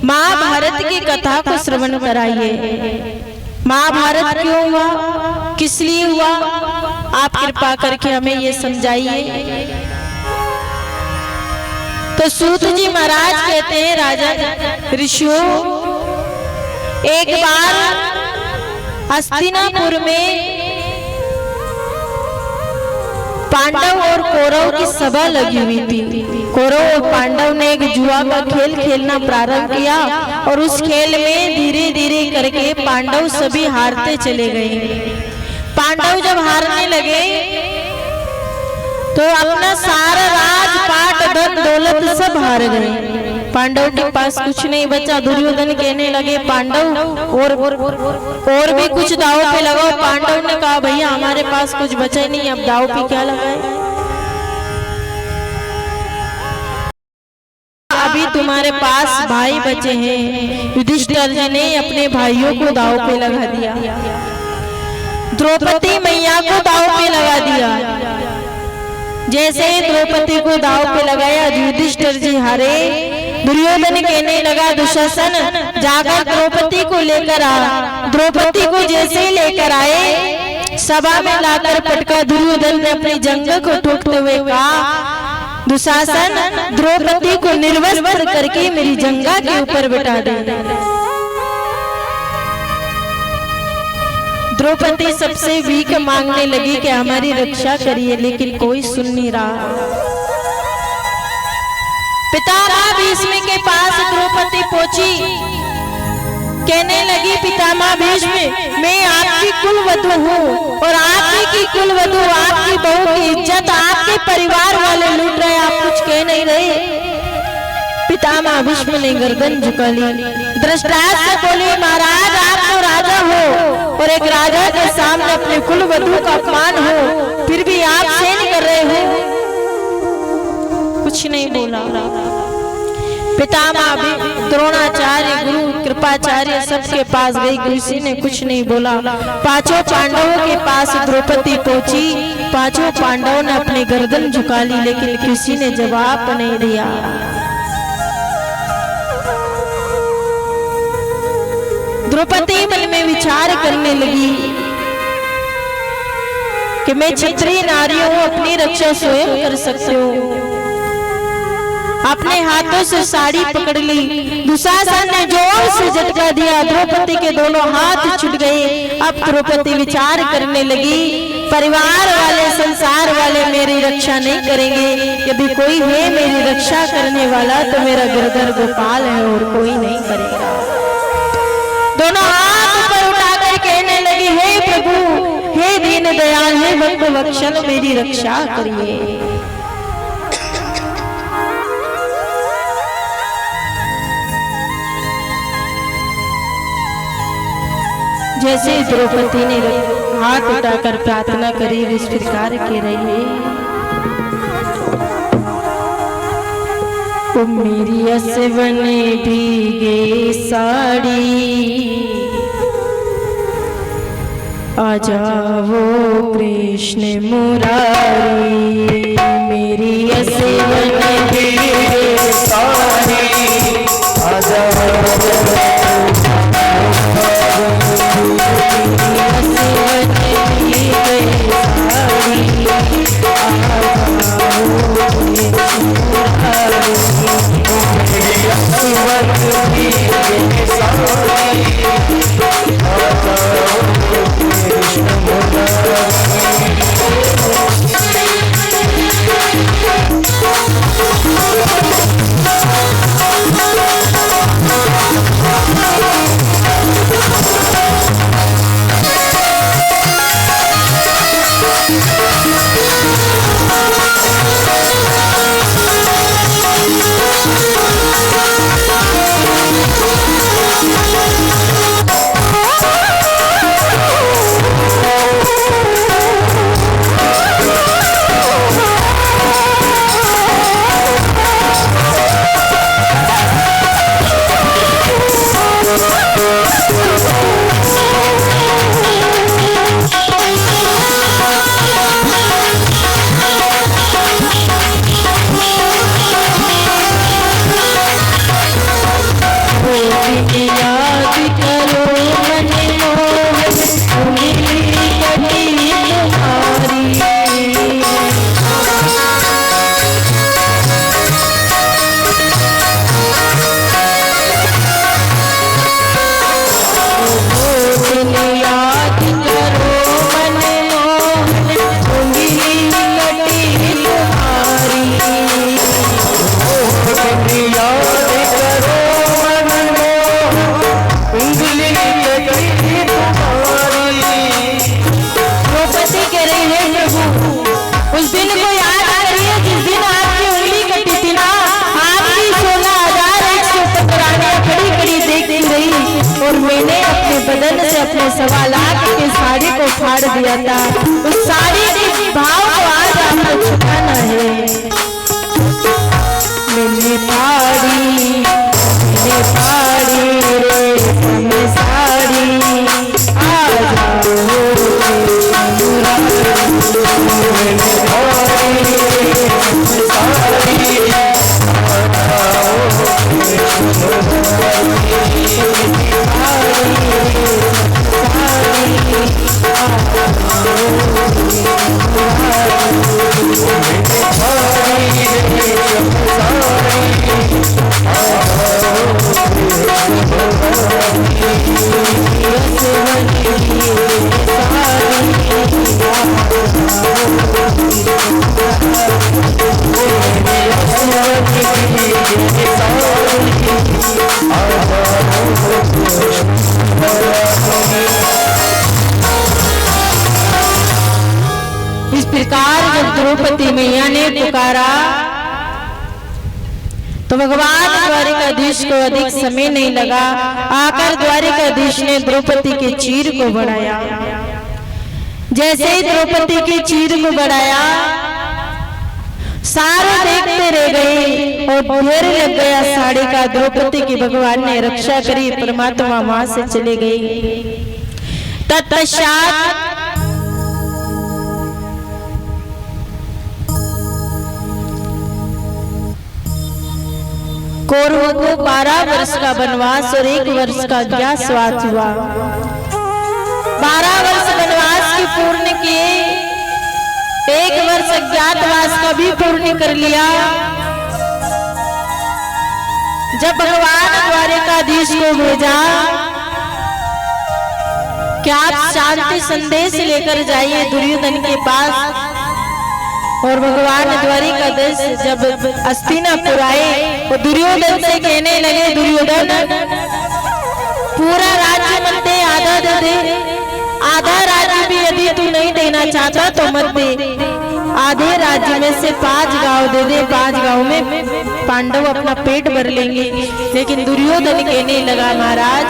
महाभारत की कथा को श्रवण कराइए। महाभारत क्यों हुआ, किस लिए हुआ, आप कृपा करके हमें ये समझाइए। तो सूत जी महाराज कहते हैं, राजा ऋषियों, एक बार हस्तिनापुर में पांडव और कौरव की सभा लगी हुई थी। कौरव और पांडव ने एक जुआ का खेल खेलना प्रारंभ किया और उस खेल में धीरे धीरे करके पांडव सभी हारते चले गए। पांडव जब हारने लगे तो अपना सारा राजपाट धन दौलत सब हार गए। पांडव के पास कुछ नहीं बचा। दुर्योधन कहने लगे, पांडव और भी कुछ दाव पे लगाओ। पांडव ने कहा, भैया हमारे पास कुछ बचा नहीं, अब दाव पे क्या लगाए। अभी तुम्हारे पास भाई बचे हैं। युधिष्ठिर जी ने अपने भाइयों को दाव पे लगा दिया, द्रौपदी मैया को दाव पे लगा दिया। जैसे द्रौपदी को दाव पे लगाया, युधिष्ठिर जी हारे। दुर्योधन कहने लगा, दुशासन जाकर द्रौपदी को लेकर आ। द्रौपदी को जैसे ही लेकर आए, सभा में लाकर पटका। दुर्योधन ने अपनी जंघ को ठोकते हुए कहा, दुशासन द्रौपदी को निर्वस्त्र करके मेरी जंघा के ऊपर बिठा दे। द्रौपदी सबसे भीख मांगने लगी कि हमारी रक्षा करिए, लेकिन कोई सुन नहीं रहा। पितामह भीष्म के पास द्रौपदी पहुंची, कहने लगी, पितामह भीष्म, मैं आपकी कुलवधू हूँ और आपकी की कुलवधू, आपकी बहू की इज्जत आपके परिवार वाले लूट रहे, आप कुछ कह नहीं रहे। पितामह भीष्म ने गर्दन झुका ली। धृतराष्ट्र से बोले, महाराज आप तो राजा हो और एक राजा के सामने अपने कुलवधू का अपमान हो, फिर भी आप सहन कर रहे हो। कुछ नहीं बोला। पितामह द्रोणाचार्य, गुरु कृपाचार्य सबके पास गई, किसी ने कुछ नहीं बोला। पांचों पांडवों के पास द्रौपदी पहुंची। पांचों पांडवों ने अपनी गर्दन झुका ली, लेकिन किसी ने जवाब नहीं दिया। द्रौपदी मन में विचार करने लगी कि मैं क्षत्रिय नारी हूं, अपनी रक्षा स्वयं कर सकती हूँ। अपने हाथों से साड़ी पकड़ ली। दुशासन ने जोर से झटका दिया, द्रौपदी के दोनों हाथ छूट गए। अब द्रौपदी विचार करने लगी, परिवार वाले, संसार वाले मेरी रक्षा नहीं करेंगे। यदि कोई है मेरी रक्षा करने वाला तो मेरा गिरधर गोपाल है और कोई नहीं करेगा। दोनों हाथ ऊपर उठाकर कहने लगी, हे प्रभु, हे दीन दयाल, हे भक्त वत्सल, मेरी रक्षा करिए। जैसे द्रौपदी ने हाथ उठाकर प्रार्थना करी, इस प्रकार कह रही है, ओ मेरी असवन भीगे साड़ी, आ जाओ कृष्ण मुरारी। मेरी असवन भीगे साड़ी, आ जाओ से अपने 1.25 लाख की साड़ी को फाड़ दिया था। उस साड़ी के भाव को आज आपको चुकाना है। मैंने फाड़ी रे हमें साड़ी आ जाओ इस प्रकार जब द्रौपदी मैया ने पुकारा तो भगवान द्वारिकाधीश को अधिक समय नहीं लगा। आकर द्वारिकाधीश ने द्रौपदी के चीर को बढ़ाया। जैसे ही द्रौपदी के चीर को बढ़ाया, सारे देखते रह गए और ढेर लग गया साड़ी का। द्रौपदी की भगवान ने रक्षा करी, परमात्मा वहां से चले गए। तत्पश्चात कौरवों को 12 वर्ष का वनवास और 1 वर्ष का अज्ञातवास हुआ। 12 वर्ष वनवास की पूर्ण किए, 1 वर्ष अज्ञातवास का भी पूर्ण कर लिया। जब भगवान द्वारिकाधीश को भेजा कि आप शांति संदेश लेकर जाइए दुर्योधन के पास, और भगवान द्वारिकाधीश जब हस्तिनापुर आए वो दुर्योधन से कहने लगे, दुर्योधन पूरा राज्य मत दे, आधा दे दे, आधा राज्य भी यदि तू नहीं देना चाहता तो मत दे, आधे राज्य में से 5 गांव दे दे, 5 गांव में पांडव अपना पेट भर लेंगे। लेकिन दुर्योधन कहने लगा, महाराज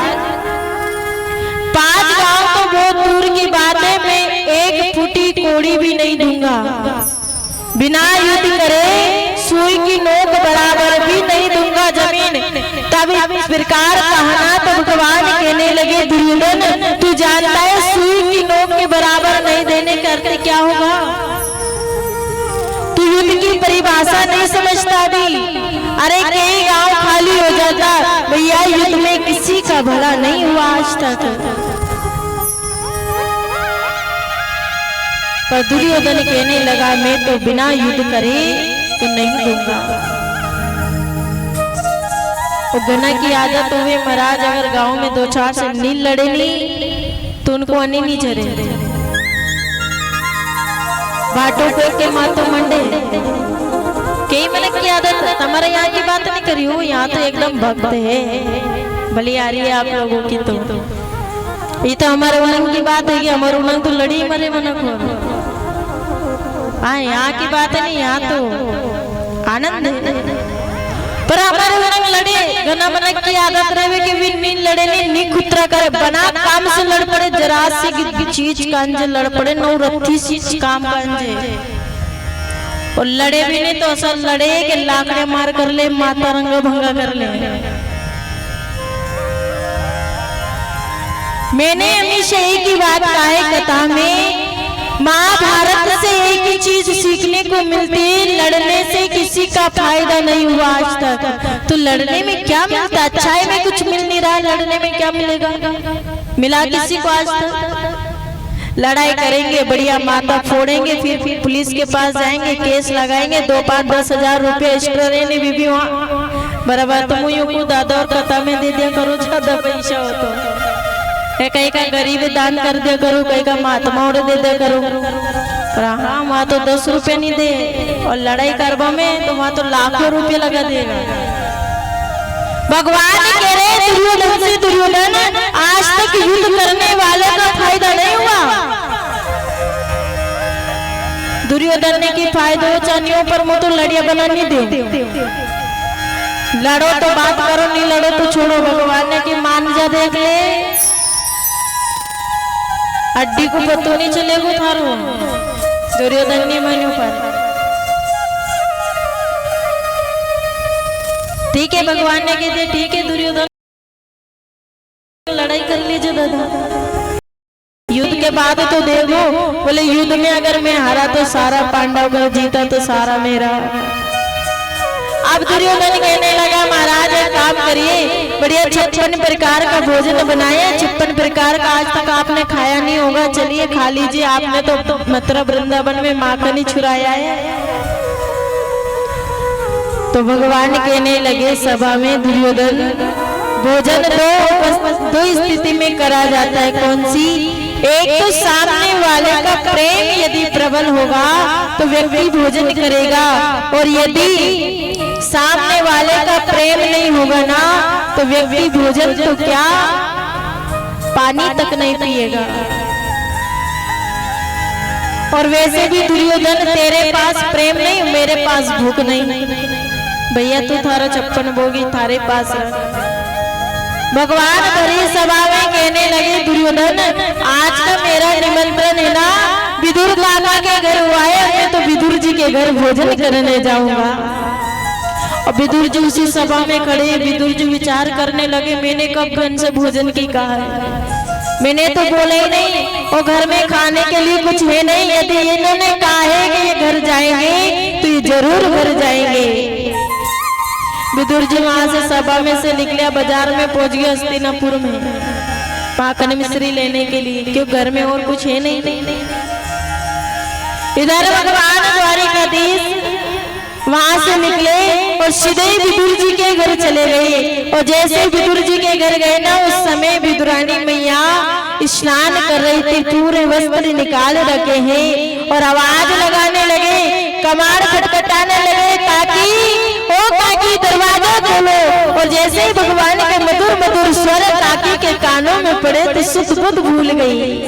5 गांव तो बहुत दूर की बात है, मैं 1 फुटी कोड़ी भी नहीं दूंगा, बिना युद्ध करे सुई की नोक बराबर भी नहीं दूंगा जमीन। तब इस प्रकार कहना तो भगवान कहने लगे, दुर्योधन तू जानता है सुई की नोक के बराबर नहीं देने का अर्थ क्या होगा? तू युद्ध की परिभाषा नहीं समझता भी। अरे कई गांव खाली हो जाता भैया, युद्ध में किसी का भला नहीं हुआ आज तक। पर दुर्योधन कहने लगा, मैं तो बिना युद्ध करे तो नहीं दूंगा। और गना की आदत हुए महाराज, अगर गांव में 2-4 से नील लड़े नहीं तो उनको अन्नी नहीं झरे। बाटो के मातो मंडे कई मन की आदत। हमारे यहाँ की बात नहीं करी हो, यहाँ तो एकदम भक्त है, भली आ रही है आप लोगों की। तो ये तो हमारे उलंग की बात है कि हमारे उलंग तो लड़ी मरे मन को। हाँ, यहाँ की बात है नहीं, यहाँ तो आनंद है। पर हमारे उलंग लड़े गना मन की आदत रहे कि भी नील लड़े नहीं, नी खुतरा करे, बना काम से लड़ पड़े, जरा सी चीज कांजे लड़ पड़े, नौ रत्ती सी काम कांजे। और लड़े भी नहीं तो असल लड़े कि लाकड़े मार कर ले, माता रंग भंगा कर ले। मैंने हमेशा एक ही बात कहा है कथा में, महाभारत से एक ही चीज सीखने को मिलती है, लड़ने से किसी का फायदा नहीं हुआ आज तक। तो लड़ने में क्या मिलता? अच्छाई में कुछ मिल नहीं रहा, लड़ने में क्या मिलेगा? मिला किसी को आज तक? लड़ाई करेंगे, बढ़िया माता फोड़ेंगे, फिर पुलिस के पास जाएंगे, केस लगाएंगे, 2-5-10 हजार रुपये एक्स्ट्रा रहने भी वहाँ बराबर। तुम यूं को दादा और कथा में दे दिया करो, ज्यादा पैसा हो तो कहीं का गरीब दान कर दिया करो, कहीं का महात्मा और दे दिया करो। पर हाँ, वहाँ तो 10 रुपये नहीं दे, और लड़ाई करवा में तो वहाँ तो लाखों रुपये लगा देगा। भगवान कह रहे दुर्योधन से, दुर्योधन आज तक युद्ध करने वाले का फायदा नहीं हुआ। दुर्योधन ने की फायदे चानियों पर मुँह तो लड़िया बना नहीं दे, लड़ो तो बात करो, नहीं लड़ो तो छोड़ो। भगवान ने की मान जा देख ले, अड्डी को पतो नहीं चलेगो थारो दुर्योधन ने मान्यो पर। ठीक है, भगवान ने कहते ठीक है दुर्योधन लड़ाई कर लीजिए दादा, युद्ध के बाद तो देखो। बोले युद्ध में अगर मैं हारा तो सारा पांडव, अगर जीता तो सारा मेरा। अब दुर्योधन कहने लगा महाराज एक काम करिए, बढ़िया 56 प्रकार का भोजन बनाया, 56 प्रकार का आज तक आपने खाया नहीं होगा, चलिए खा लीजिए। आपने तो मथुरा वृंदावन में माखन ही छुराया है। तो भगवान कहने लगे सभा में दुर्योधन भोजन दो स्थिति में करा जाता है। कौन सी? एक तो सामने वाले का प्रेम यदि प्रबल होगा तो व्यक्ति भोजन करेगा, और यदि सामने वाले का प्रेम नहीं होगा ना तो व्यक्ति भोजन तो क्या पानी तक नहीं पिएगा। और वैसे भी दुर्योधन तेरे पास प्रेम नहीं, मेरे पास भूख नहीं, भैया तू थारा 56 भोगी थारे पास है। भगवान भरी सभा में कहने लगे दुर्योधन आज का मेरा निमंत्रण है ना विदुर काका के घर हुआ है, मैं तो विदुर जी के घर भोजन करने जाऊंगा। और विदुर जी उसी सभा में खड़े, विदुर जी विचार करने लगे मैंने कब इनसे भोजन की कहा है, मैंने तो बोला ही नहीं, और घर में खाने के लिए कुछ है नहीं। यदि इन्होंने कहा है कि ये घर जाएंगे तो ये जरूर घर जाएंगे। विदुर जी वहां से सभा में से निकले, बाजार में पहुंच गए हस्तिनापुर में माखन मिश्री लेने के लिए, क्यों घर में और कुछ है नहीं। इधर भगवान द्वारिकाधीश वहां से निकले और सीधे विदुर जी के घर चले गए। और जैसे विदुर जी के घर गए ना उस समय विदुरानी मैया स्नान कर रही थी, पूरे वस्त्र निकाल रखे हैं और आवाज लगाने लगे, कमाड़ खटखटाने लगे काकी दरवाजा खोलो। और जैसे ही भगवान के मधुर मधुर स्वर काकी के कानों में पड़े तो सुध बुध भूल गई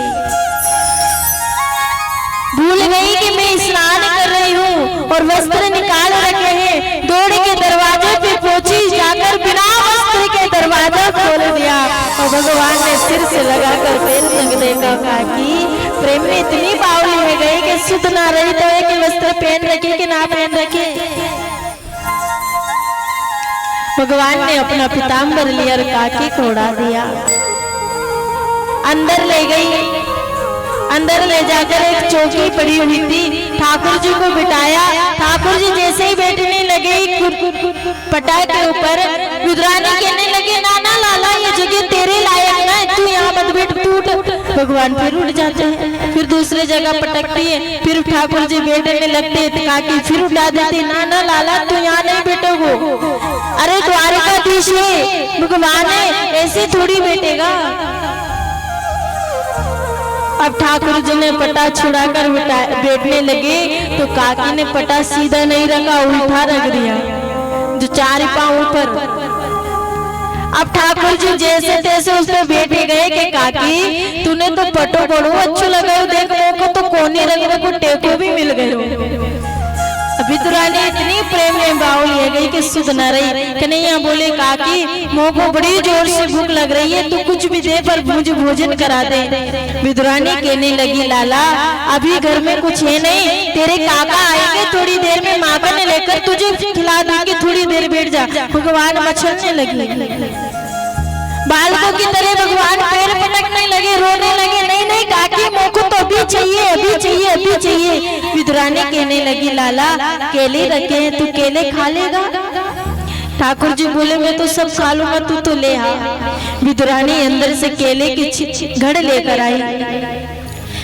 कि मैं स्नान कर रही हूँ और वस्त्र निकाल रखे हैं। दौड़ के दरवाजे पे पहुंची, जाकर बिना वस्त्र के दरवाजा खोल दिया और भगवान ने सिर से लगाकर पैर रख देखा काकी प्रेम में इतनी बावली हो गई कि सुध ना रही तो एक वस्त्र पहन रखे कि ना पहन रखे। भगवान ने अपना पीताम्बर लिया और काकी को उड़ा दिया, अंदर ले गई। अंदर ले जाकर एक चौकी पड़ी हुई थी, ठाकुर जी को बिठाया। ठाकुर जी जैसे ही बैठने लगे पटा के ऊपर, विदुरानी कहने लगे नाना लाला ये जगह तेरे लायक ना, तू यहाँ मत बैठ, टूट। भगवान फिर उठ जाते हैं, फिर दूसरे जगह पटकती है, फिर ठाकुर जी बैठने लगते हैं, काकी फिर उठा देती, नाना लाला तू यहाँ नहीं बैठोगो, अरे द्वारिकाधीश है भगवान है, ऐसे थोड़ी बैठेगा। अब ठाकुर जी ने पटा छुड़ाकर बैठने लगे तो काकी ने पटा सीधा नहीं रखा, उल्टा रख दिया, जो 4 पांव ऊपर। अब ठाकुर जी जैसे तैसे उस पर बैठे गए कि काकी तूने तो पटो बड़ो अच्छो लगाओ, देख को तो कोने रंग को टेको भी मिल गए। विदुरानी इतनी प्रेम में बावली है गई कि सुध न रही। कन्हैया बोले काकी मोह को बड़ी जोर से भूख लग रही है, तू कुछ भी दे पर मुझे भोजन करा दे। विदुरानी कहने लगी लाला अभी घर में कुछ है नहीं, तेरे काका आएंगे थोड़ी देर में माखन लेकर तुझे खिला दूंगी, थोड़ी देर बैठ जा। भगवान मचलने लगी, बालकों की तरह भगवान पैर पटकने लगे, रोने लगे, नहीं नहीं काकी मोह को तो अभी चाहिए, अभी चाहिए, अभी चाहिए। विदुरानी कहने लगी लाला केले रखे हैं, तू केले खा लेगा? ठाकुर जी बोले मैं तो सब खा लूंगा, तू तो ले आ। विदुरानी अंदर से केले की घड़ लेकर आई,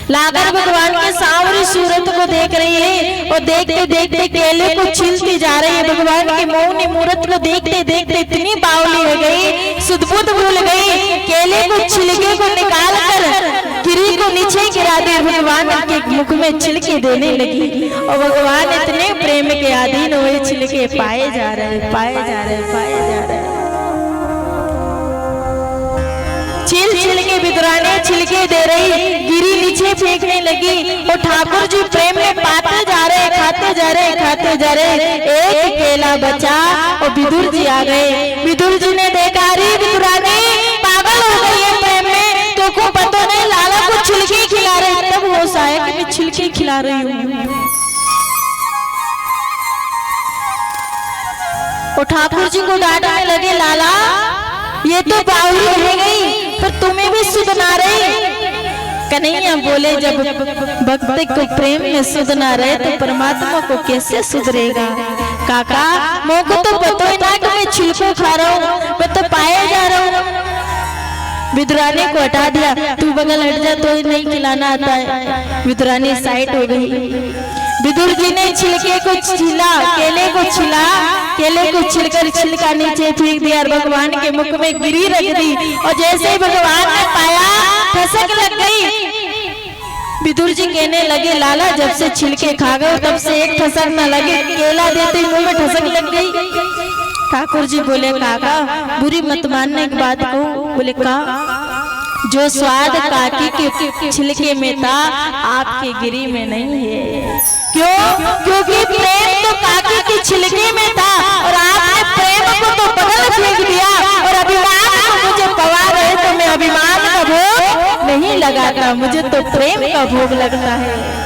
लाकर भगवान के सांवरी सूरत को देख रही है और देखते देखते केले को छीलती जा रही है। भगवान की मौनी मूर्त को देखते देखते इतनी बावली हो गई, सुध-बुध भूल गई, केले को छिलके को निकाल कर गिरी को नीचे गिरा दी, भगवान के मुख में छिलके देने लगी। और भगवान इतने प्रेम के अधीन हुए, छिलके पाए जा रहे, पाए जा रहे, पाए जा रहे। छिल छिल के विदुरानी छिलके दे रही, गिरी नीचे फेंकने लगी और ठाकुर जी प्रेम में पाते जा रहे, खाते जा रहे, खाते जा रहे। एक केला बचा और विदुर जी आ गए। विदुर जी ने देखा अरे विदुरानी पागल हो गई है प्रेम में, तो को पता नहीं लाला को छिलके खिला रही हूँ। और ठाकुर जी को डांटने लगे, लाला ये तो बावली रह गई, पर तुम्हें भी सुध ना रही। कन्हैया बोले, जब भक्त को प्रेम में सुध ना रहे तो परमात्मा को कैसे सुधरेगा। काका मोको तो पता ही ना कि मैं छिलको खा रहा हूँ, मैं तो पाए जा रहा हूँ। विदुरानी को हटा दिया, तू बगल हट जा, तो नहीं खिलाना आता है। विदुरानी साइड हो गई। विदुर जी ने छिलके को छिला, केले को छिला, केले को छिलकर छिलका नीचे फेंक दिया और भगवान के मुख में गिरी रख दी। और जैसे ही भगवान ने पाया, ठसक लग गई। विदुर जी कहने लगे, लाला जब से छिलके खा गए तब से एक ठसक न लगे, केला देते ही मुंह में ठसक लग गई। ठाकुर जी बोले, काका बुरी मत मानने एक बात को। बोले, का जो स्वाद काकी के छिलके में था आपके गिरी में नहीं है। क्यों? क्योंकि प्रेम तो काकी के छिलके में था और आपने प्रेम को तो बगल फेंक दिया। और अभिमान को मुझे पवा रहे तो मैं अभिमान का भोग नहीं लगाता, मुझे तो प्रेम का भोग लगता है।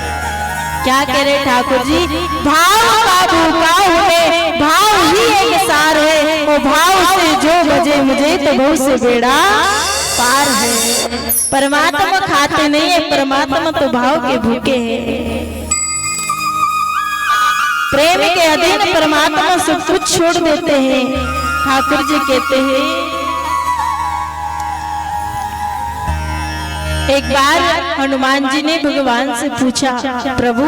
क्या कह रहे ठाकुर जी, भाव का भूखा हूँ, भाव ही एक सार है, वो भाव से जो बजे मुझे तो बहुत से बेड़ा पार है। परमात्मा खाते नहीं है, परमात्मा तो भाव के भूखे हैं। प्रेम के अधीन परमात्मा सब कुछ छोड़ देते हैं। ठाकुर जी कहते हैं, एक बार हनुमान जी ने भगवान से पूछा, प्रभु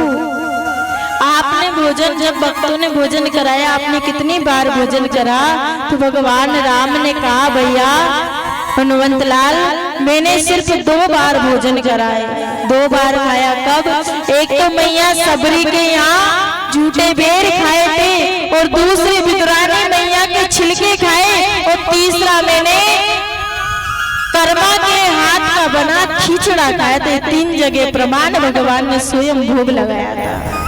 आपने भोजन, जब भक्तों ने भोजन कराया आपने कितनी बार भोजन करा। तो भगवान राम ने कहा, भैया हनुमंत लाल मैंने सिर्फ 2 बार भोजन कराए। 2 बार खाया। कब? एक तो मैया सबरी के यहाँ झूठे बेर खाए थे, और दूसरी विदुरानी मैया के छिलके खाए, और तीसरा मैंने कर्मा के हाथ का बना खिचड़ा खाया था। 3 जगह प्रमाण भगवान ने स्वयं भोग लगाया था।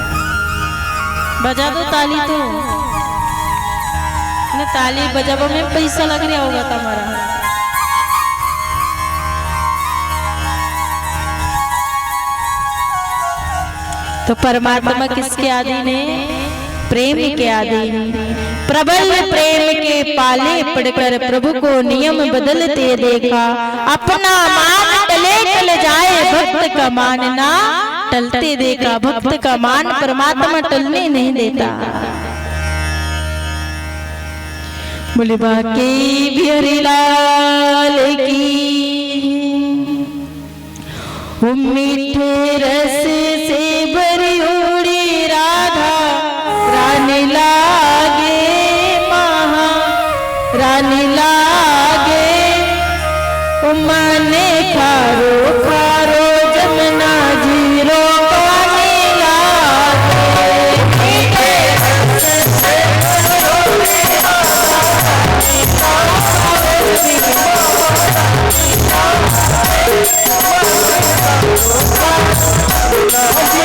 बजा दो ताली, तो ना ताली बजाबो में पैसा लग रहा होगा तुम्हारा। तो परमात्मा किसके अधीन है? प्रेम के अधीन। प्रबल प्रेम के पाले पड़कर प्रभु को नियम बदलते देखा। अपना मान टले टल जाए, भक्त का मान ना टलते देखा। भक्त का मान परमात्मा टलने नहीं देता। बोले बाकी बिहारी लाल की, मीठे रस से भरी उड़ी राधा रानी लागे, महा रानी लागे। उमाने खारो खारो जमुना जीरो पानी लागे। राधा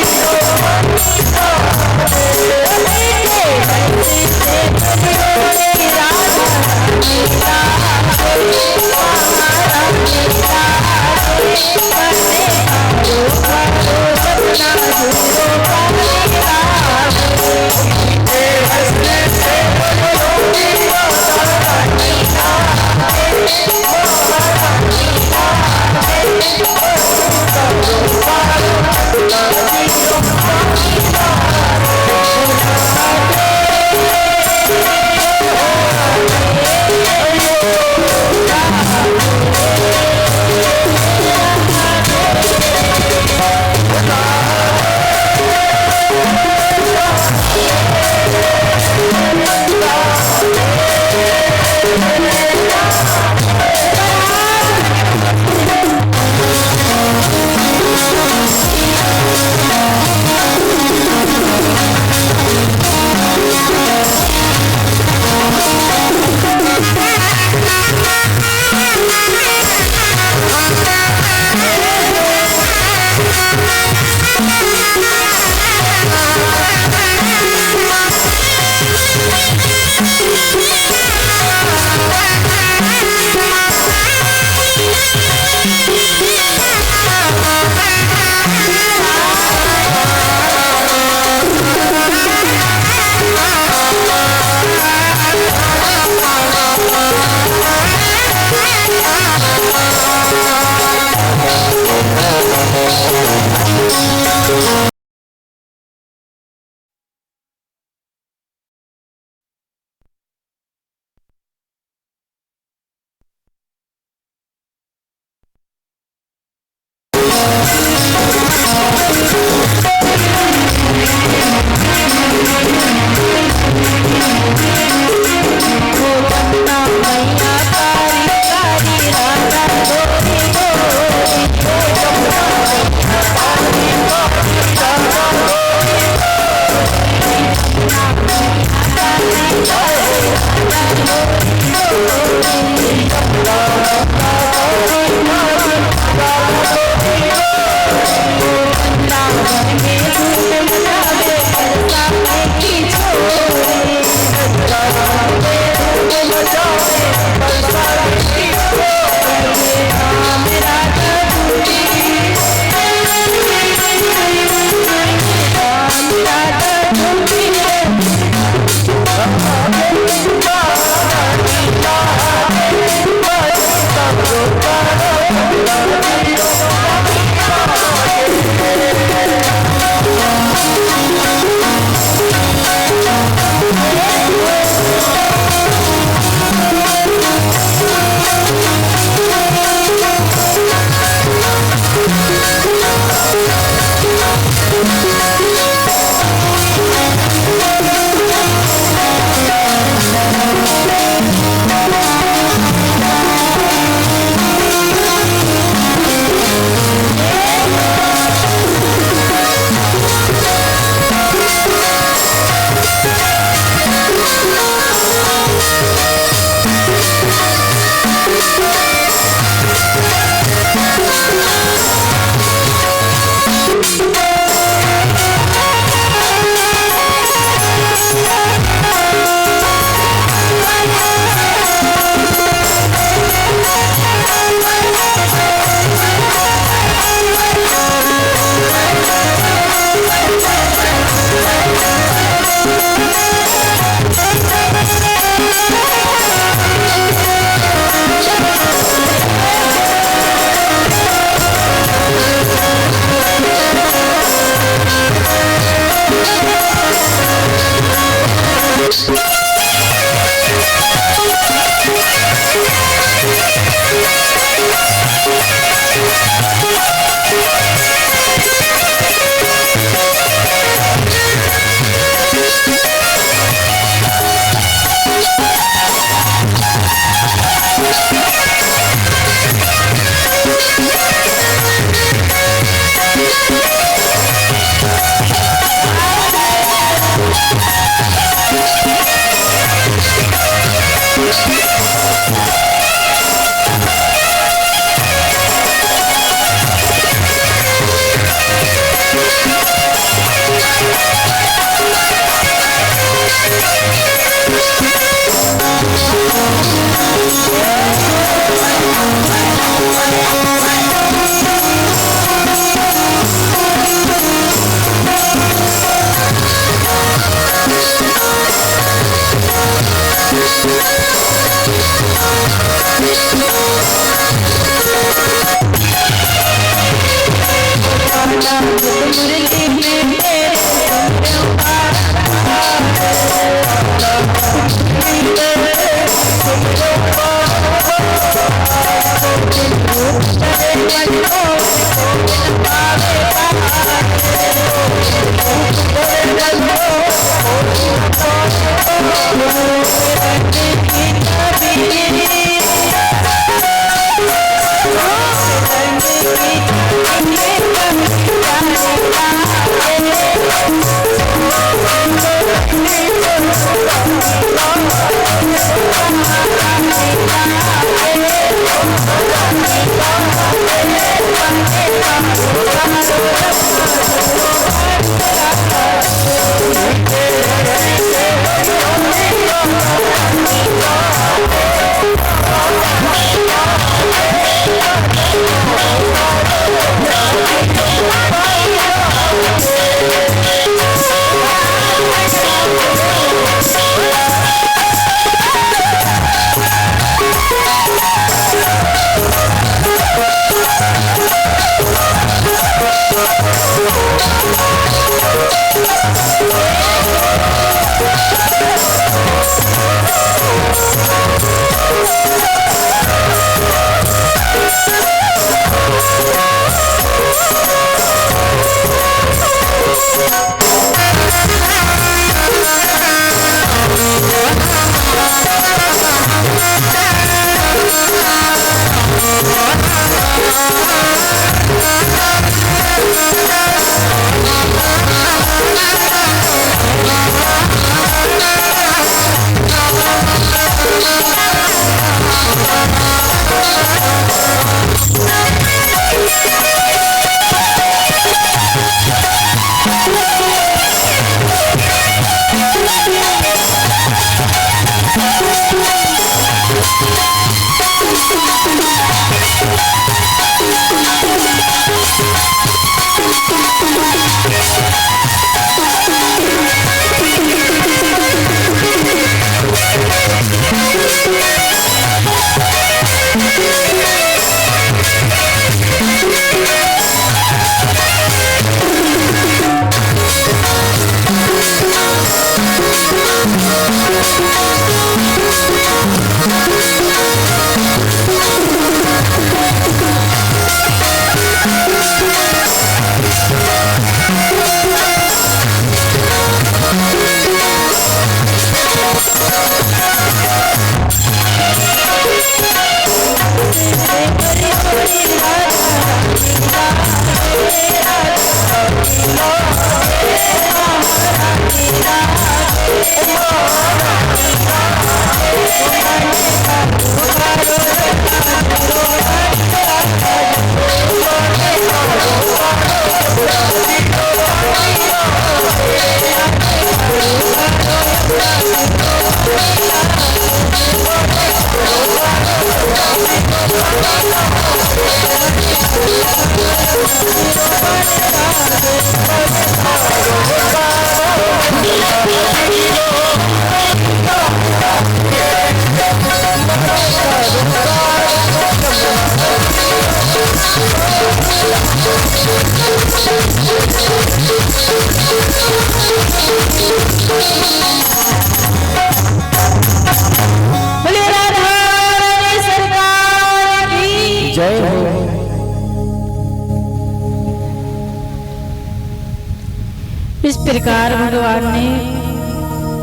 इस प्रकार भगवान ने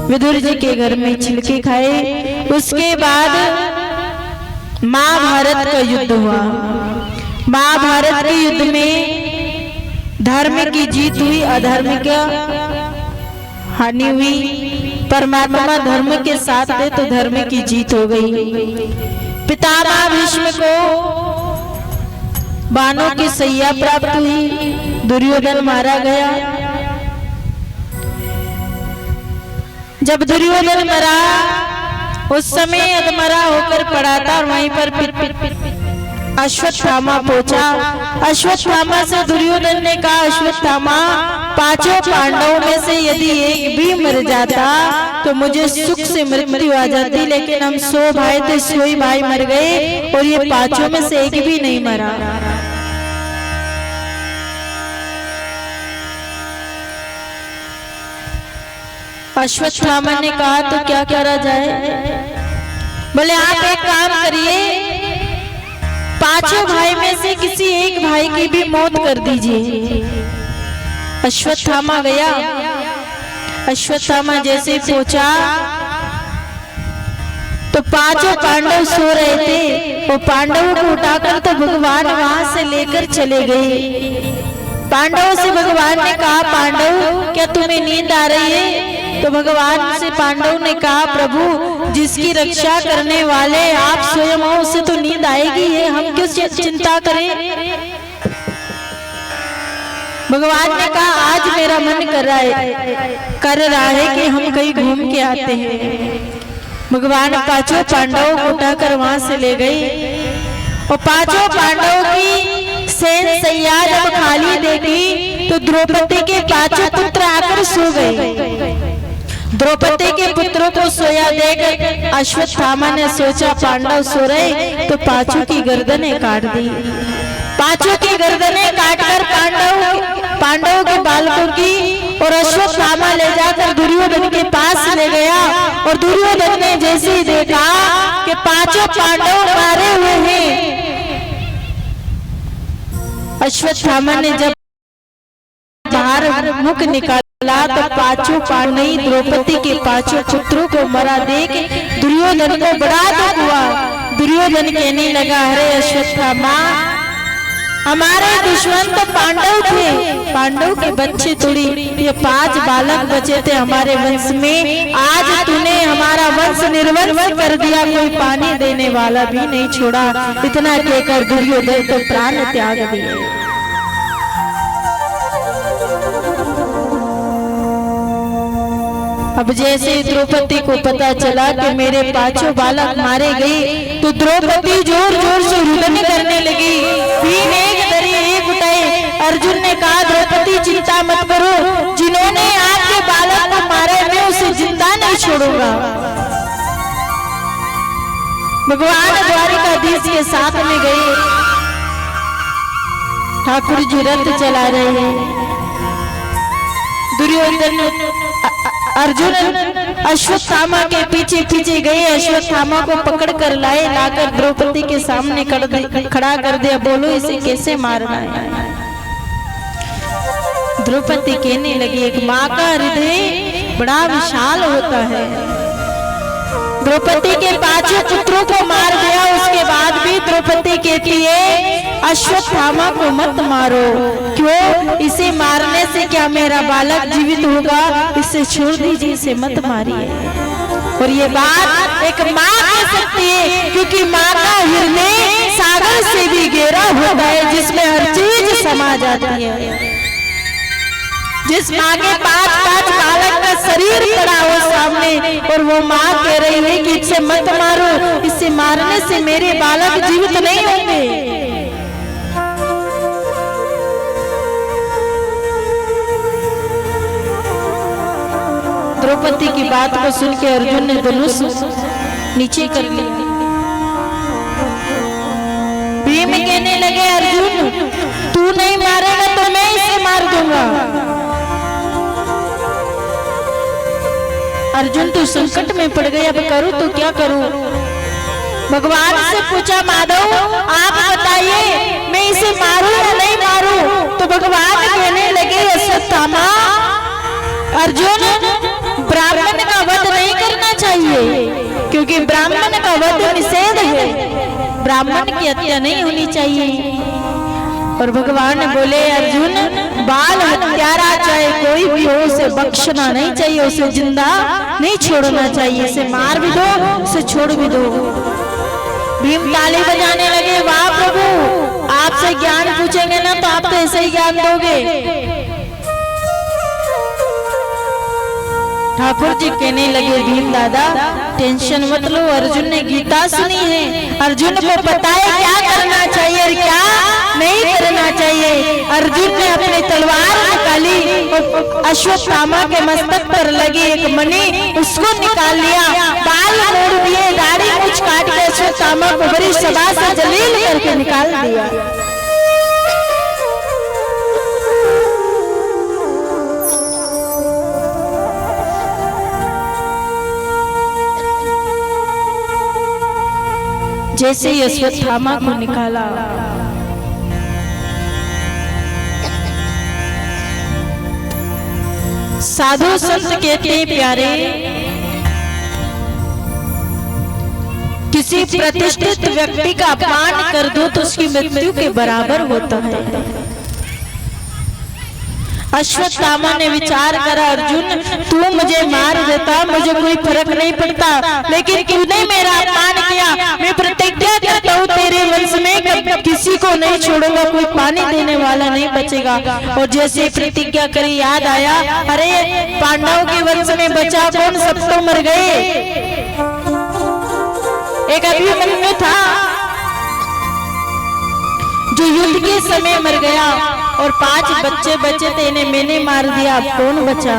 विदुर जी के घर में छिलके खाए। उसके बाद महाभारत का युद्ध हुआ। महाभारत के युद्ध में धर्म की जीत हुई, अधर्म की हानि हुई। परमात्मा धर्म के साथ थे तो धर्म की जीत हो गई। पितामह भीष्म को बाणों की सैया प्राप्त हुई, दुर्योधन मारा गया। जब दुर्योधन मरा उस समय अधमरा होकर पड़ा था और वहीं पर अश्वत्थामा पहुंचा। अश्वत्थामा से दुर्योधन ने कहा, अश्वत्थामा पांचों पांडवों में से यदि एक भी मर जाता तो मुझे सुख से मृत्यु आ जाती, लेकिन हम 100 भाई थे, 100 भाई मर गए और ये पांचों में से एक भी नहीं मरा। अश्वत्थामा ने कहा तो क्या करा जाए? बोले आप एक काम करिए, पांचों भाई में में से किसी एक भाई की भी मौत कर दीजिए। अश्वत्थामा गया। अश्वत्थामा जैसे पहुंचा तो पांचों पांडव सो रहे थे। वो पांडवों को उठाकर तो भगवान वहां से लेकर चले गए। पांडवों से भगवान ने कहा, पांडव क्या तुम्हें नींद आ रही है? तो भगवान से पांडव ने कहा, प्रभु जिसकी रक्षा करने वाले आप स्वयं हो उसे तो नींद आएगी है, हम क्यों चिंता करें? भगवान ने कहा, आज मेरा मन कर रहा है कि हम कहीं घूम के आते हैं। भगवान पांचों पांडवों को उठाकर वहां से ले गए और पांचों पांडवों की सेन सैया जब खाली देखी तो द्रौपदी के पांचों पुत्र आकर सो गए। द्रौपदी के पुत्रों को सोया देख अश्वत्थामा ने सोचा पांडव सो रहे तो पांचों की गर्दनें काट दी। पांचों की गर्दनें काटकर पांडवों के बालकों की और अश्वत्थामा ले जाकर दुर्योधन के पास ले गया। और दुर्योधन ने जैसे ही देखा कि पांचों पांडव मारे हुए हैं, अश्वत्थामा ने जब बाहर मुख निकाला तो पांचों पांडव द्रौपदी के पांचों पुत्रों को मरा देख दुर्योधन को बड़ा दुख हुआ। दुर्योधन कहने लगा, अरे अश्वत्थामा, हमारे दुश्मन तो पांडव थे, पांडव के बच्चे थोड़ी, ये 5 बालक बचे थे हमारे वंश में, आज तूने हमारा वंश निर्वंश कर दिया, कोई पानी देने वाला भी नहीं छोड़ा। इतना कहकर दुर्योधन तो प्राण त्याग दिए। अब जैसे द्रौपदी को पता चला कि मेरे 5 बालक मारे गए तो द्रौपदी जोर जोर से रुदन करने लगी। भीम एक दरी एक उठाए। अर्जुन ने कहा, द्रौपदी चिंता मत करो, जिन्होंने आपके बालक को मारा मैं उसे जिंदा नहीं छोड़ूंगा। भगवान द्वारिकाधीश के साथ में गए। ठाकुर जी रथ चला रहे हैं। दुर्योधन अर्जुन अश्वत्थामा के पीछे पीछे गए। अश्वत्थामा को पकड़ कर लाए, लाकर द्रौपदी के सामने खड़ा कर दिया। बोलो इसे कैसे मारना है? द्रौपदी कहने लगी, एक माँ का हृदय बड़ा विशाल होता है। द्रौपदी के 5 पुत्रों को मार दिया, उसके बाद भी द्रौपदी कहती है, अश्वत्थामा को मत मारो। क्यों? इसे मारने से क्या मेरा बालक जीवित होगा? इसे छोड़ दीजिए, इसे मत मारिए। और ये बात एक माँ कह सकती है, क्योंकि माँ का हृदय सागर से भी गहरा होता है, जिसमें हर चीज समा जाती है। जिस माँ के 5 बालक का शरीर पड़ा हो सामने और वो माँ कह रही है कि इसे मत मारो, इसे मारने से मेरे बालक जीवित नहीं होंगे। द्रौपदी की बात को सुन के अर्जुन ने धनुष नीचे कर लिया। भीम कहने लगे, अर्जुन तू नहीं मारेगा तो मैं इसे मार दूंगा। अर्जुन तू संकट में पड़ गया, अब करूं तो क्या करूं? भगवान से पूछा, माधव आप बताइए मैं इसे मारूं या नहीं मारूं? तो भगवान कहने लगे, अश्वत्थामा, अर्जुन ब्राह्मण का वध नहीं करना चाहिए, क्योंकि ब्राह्मण का वध निषेध है, ब्राह्मण की हत्या नहीं होनी चाहिए। और भगवान बोले, अर्जुन बाल हत्यारा चाहे कोई भी हो उसे बख्शना नहीं चाहिए, उसे जिंदा नहीं छोड़ना चाहिए, इसे मार भी दो, उसे छोड़ भी दो। भीम ताली बजाने लगे, वाह प्रभु, आपसे ज्ञान पूछेंगे ना तो आप तो ऐसे ही ज्ञान दोगे। ठाकुर जी कहने लगे, भीम दादा टेंशन मत लो, अर्जुन ने गीता सुनी है, अर्जुन को पता है क्या करना चाहिए और क्या नहीं करना चाहिए। अर्जुन ने अपनी तलवार निकाली और अश्वत्थामा के मस्तक पर लगी एक मणि उसको निकाल लिया, बाल मोड़ दिए, दाढ़ी मूंछ काट के अश्वत्थामा को बड़ी सभा से जलील करके निकाल दिया। जैसे ही अश्वत्थामा को निकाला साधु संत कहते प्यारे, किसी प्रतिष्ठित व्यक्ति का अपमान कर दो तो उसकी मृत्यु के बराबर होता है। अश्वत्थामा ने विचार करा, अर्जुन तू मुझे मार देता, मुझे कोई फर्क नहीं पड़ता, लेकिन तूने मेरा अपमान किया। मैं प्रतिज्ञा करता हूँ तेरे वंश में किसी को नहीं छोड़ूंगा, कोई पानी देने वाला नहीं बचेगा। और जैसे प्रतिज्ञा करी याद आया, अरे पांडवों के वंश में बचा कौन, सब तो मर गए। एक अभिमन्यु था जो युद्ध के समय मर गया, और 5 बच्चे बचे थे, इन्हें मैंने मार दिया, अब कौन बचा।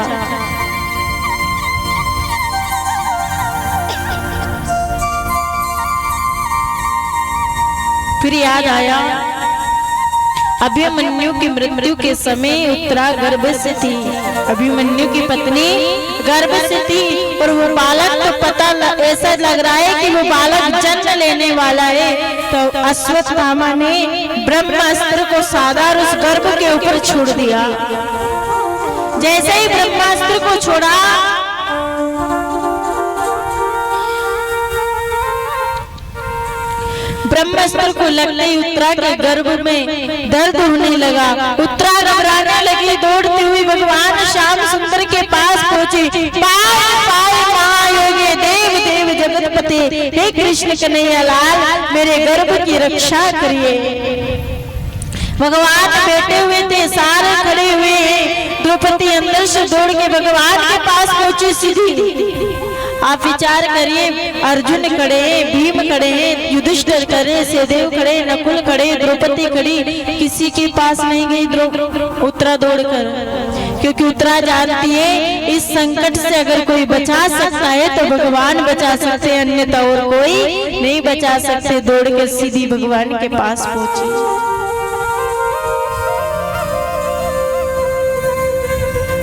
फिर याद आया, अभिमन्यु की मृत्यु के समय उत्तरा गर्भ से थी, अभिमन्यु की पत्नी गर्भ से थी, और वो बालक तो पता ऐसा लग रहा है कि वो बालक जन्म लेने वाला है। तो अश्वत्थामा ने ब्रह्मास्त्र को साधा और उस गर्भ के ऊपर छोड़ दिया। जैसे ही ब्रह्मास्त्र को छोड़ा, ब्रह्मास्त्र को लगते ही उत्तरा के गर्भ में दर्द होने लगा। उत्तरा घबराने लगी, दौड़ती हुई भगवान श्याम सुंदर के पास पहुंची। महायोगी देव देव जगतपते, हे कृष्ण कन्हैया लाल, मेरे गर्भ की रक्षा करिए। भगवान बैठे हुए थे, सारे खड़े हुए हैं। द्रौपदी अंदर से दौड़ के भगवान के पास पहुंची सीधी। आप विचार करिए, अर्जुन खड़े, भीम खड़े हैं, युधिष्ठिर खड़े, सहदेव खड़े, नकुल खड़े, द्रौपदी खड़ी, किसी के पास नहीं गई उत्तरा दौड़कर, क्योंकि उत्तरा जानती है इस संकट से अगर कोई बचा सकता है तो भगवान बचा सकते हैं, अन्यथा और कोई नहीं बचा सकते। दौड़ के सीधी भगवान के पास पहुंची।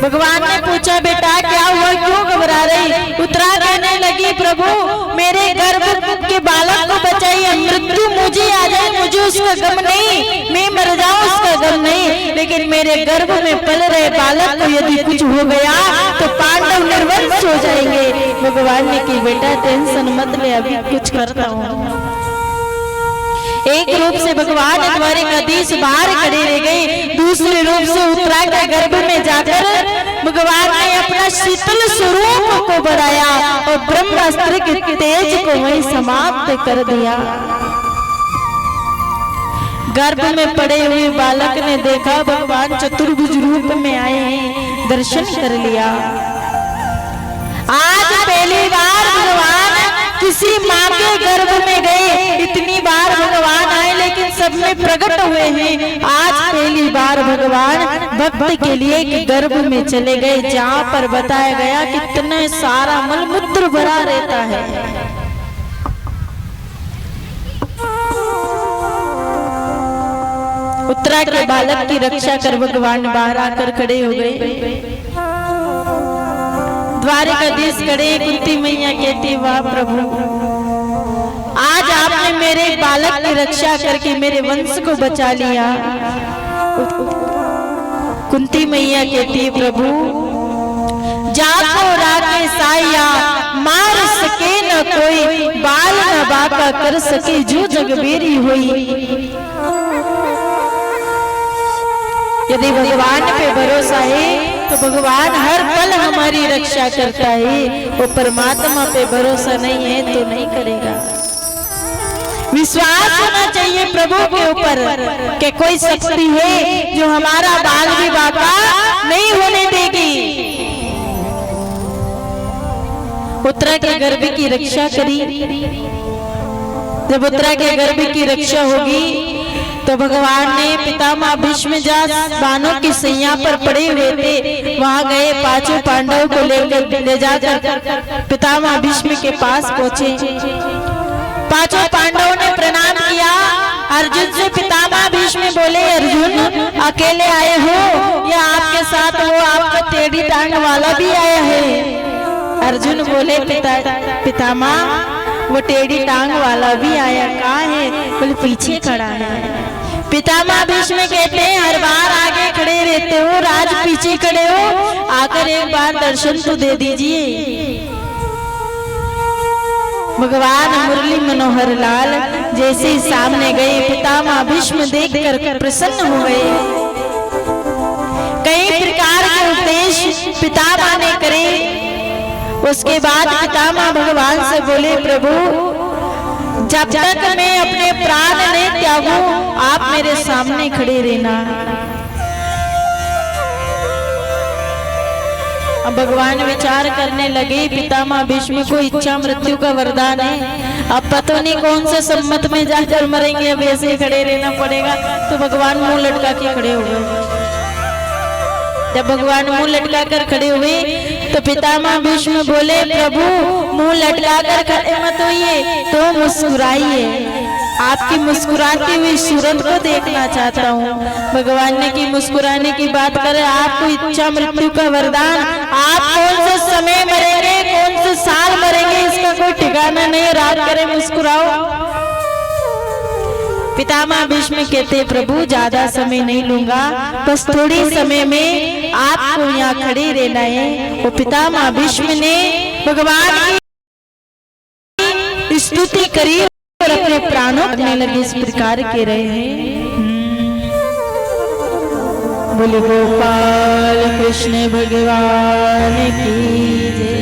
भगवान ने पूछा, बेटा क्या हुआ, क्यों घबरा रही। उत्तरा कहने लगी, प्रभु मेरे गर्भ के बालक को बचाइए, मृत्यु मुझे आ जाए मुझे उसका गम नहीं, मैं मर जाऊं उसका गम नहीं, लेकिन मेरे गर्भ में पल रहे बालक को यदि कुछ हो गया तो पांडव निर्वंश हो जाएंगे। भगवान ने की, बेटा टेंशन मत ले, अभी कुछ करता हूँ। एक रूप से भगवान द्वारिकाधीश बाहर खड़े रह गए, दूसरे रूप से उत्तरा के गर्भ में जाकर भगवान ने अपना शीतल स्वरूप को बढ़ाया और ब्रह्मास्त्र के तेज को वहीं समाप्त कर दिया। गर्भ में पड़े हुए बालक ने देखा भगवान चतुर्भुज रूप में आए हैं, दर्शन कर लिया। आज पहली बार भगवान किसी माँ के गर्भ में गए, इतनी बार भगवान आए लेकिन सब में प्रकट हुए हैं। आज पहली बार भगवान भक्त के लिए गर्भ में चले गए, जहाँ पर बताया गया कितना सारा मलमूत्र भरा रहता है। उत्तरा के बालक की रक्षा कर भगवान बाहर आकर खड़े हो गए। द्वारिकाधीश खड़े, कुंती मैया कहती, वाह प्रभु, आज आपने मेरे बालक की रक्षा करके मेरे वंश को बचा लिया। कुंती मैया कहती, प्रभु जाको राके साया, मार सके न कोई, बाल न बाका कर सके जो जगबेरी हुई। यदि भगवान पे भरोसा है तो भगवान हर पल हमारी रक्षा करता है, वो परमात्मा पे भरोसा नहीं है तो नहीं करेगा। विश्वास होना चाहिए प्रभु के ऊपर कि कोई शक्ति है जो हमारा बाल विवाह नहीं होने देगी। उत्तरा के गर्भ की रक्षा करी। जब उत्तरा के गर्भ की रक्षा होगी तो भगवान ने पितामह भीष्म बानों की सैया पर पड़े हुए थे, वहां गए, 5 पांडवों को ले जाकर पितामह भीष्म के पास पहुंचे। 5 पांडवों ने प्रणाम किया। अर्जुन से पितामह भीष्म बोले, अर्जुन अकेले आए हो या आपके साथ वो आपका टेढ़ी टांग वाला भी आया है। अर्जुन बोले, पितामह वो टेढ़ी टांग वाला भी आया, कहाँ है? बोले पीछे खड़ा है। पितामह भीष्म कहते हैं, हर बार आगे खड़े रहते हो, आज पीछे खड़े हो, आकर एक बार दर्शन तो दे दीजिए। भगवान मुरली मनोहर लाल जैसे ही सामने गए, पितामह भीष्म देखकर प्रसन्न हो गए। कई प्रकार के उपदेश पितामह ने करे। उसके बाद पितामह भगवान से बोले, प्रभु जब तक मैं अपने प्राण नहीं त्यागूं, आप मेरे सामने खड़े रहना। अब भगवान विचार करने लगे, पितामह भीष्म को इच्छा मृत्यु का वरदान है, अब पता नहीं कौन से सम्मत में जाकर मरेंगे, अब ऐसे ही खड़े रहना पड़ेगा। तो भगवान मुंह लटका के खड़े हो गए। जब भगवान मुंह लटका कर खड़े हुए तो पितामह भीष्म बोले, प्रभु मुंह लटका कर खड़े मत होइए, तो मुस्कुराइए, आपकी मुस्कुराती हुई सूरत को देखना चाहता हूँ। भगवान ने की मुस्कुराने की बात करे, आपको इच्छा मृत्यु का वरदान, आप कौन से समय मरेंगे, कौन से साल मरेंगे, इसका कोई ठिकाना नहीं, रात करे मुस्कुराओ। पितामह भीष्म कहते, प्रभु ज्यादा समय नहीं लूंगा, बस थोड़ी समय में आपको यहाँ खड़े रहना है। वो पितामह भीष्म ने भगवान की स्तुति करी और अपने प्राणों करने लगे। इस प्रकार के रहे हैं। बोले गोपाल कृष्ण भगवान की जय।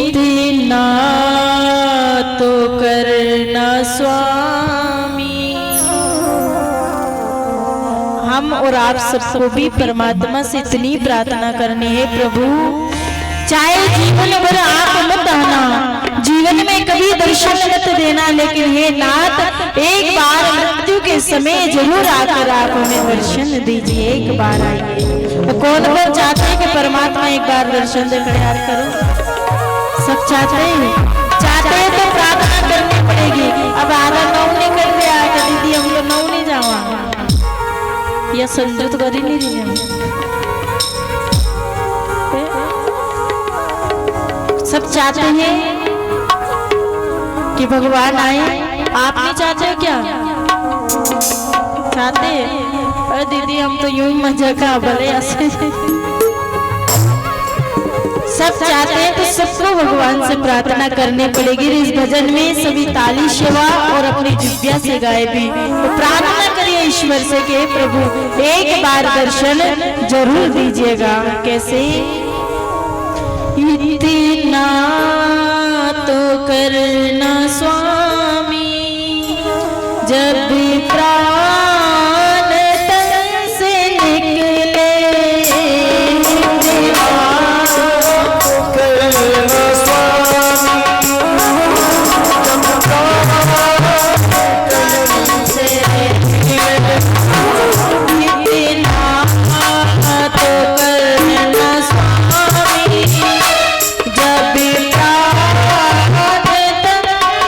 इतना तो करना स्वामी, हम और आप सबको भी परमात्मा से इतनी प्रार्थना करनी है, प्रभु चाहे जीवन भर आप मत आना, जीवन में कभी दर्शन मत देना, लेकिन हे नाथ एक बार मृत्यु के समय जरूर आकर आप हमें दर्शन दीजिए, एक बार आइए। तो कौन कौन चाहते हैं कि परमात्मा एक बार दर्शन दे? खड़े हाथ करो। सब चाहते हैं तो प्रार्थना करनी पड़ेगी। अब आधा नौ नहीं कर दिया दीदी, हम तो नौ नहीं जावा या संजोत करी नहीं रही। सब चाहते हैं कि भगवान आए, आप नहीं चाहते क्या? चाहते हैं? अरे दीदी हम तो यूं मजा का भले ऐसे सब चाहते हैं, तो सबको भगवान से प्रार्थना करनी पड़ेगी। इस भजन में सभी ताली सेवा और अपनी जिव्या से गाए भी, तो प्रार्थना करिए ईश्वर से कि प्रभु एक बार दर्शन जरूर दीजिएगा। कैसे? इतना तो करना स्वामी, जब प्राण तन से निकले,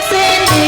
से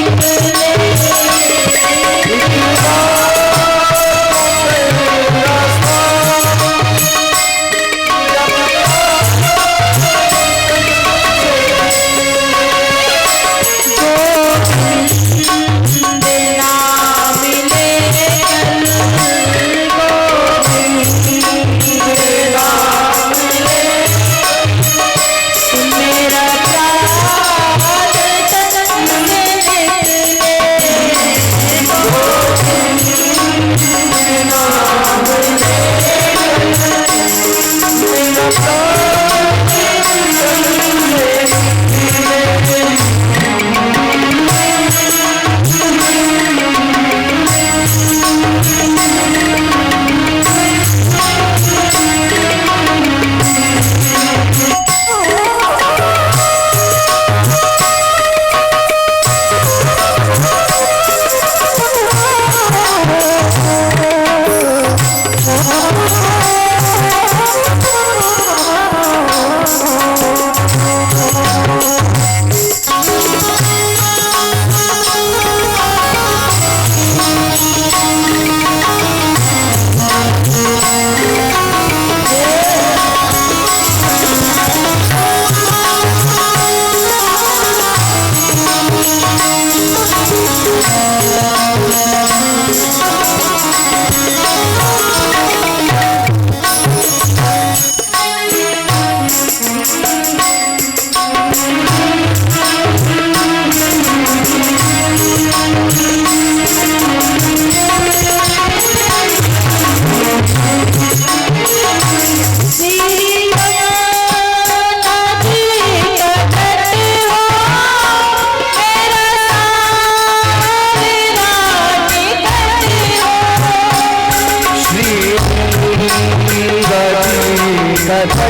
मेरा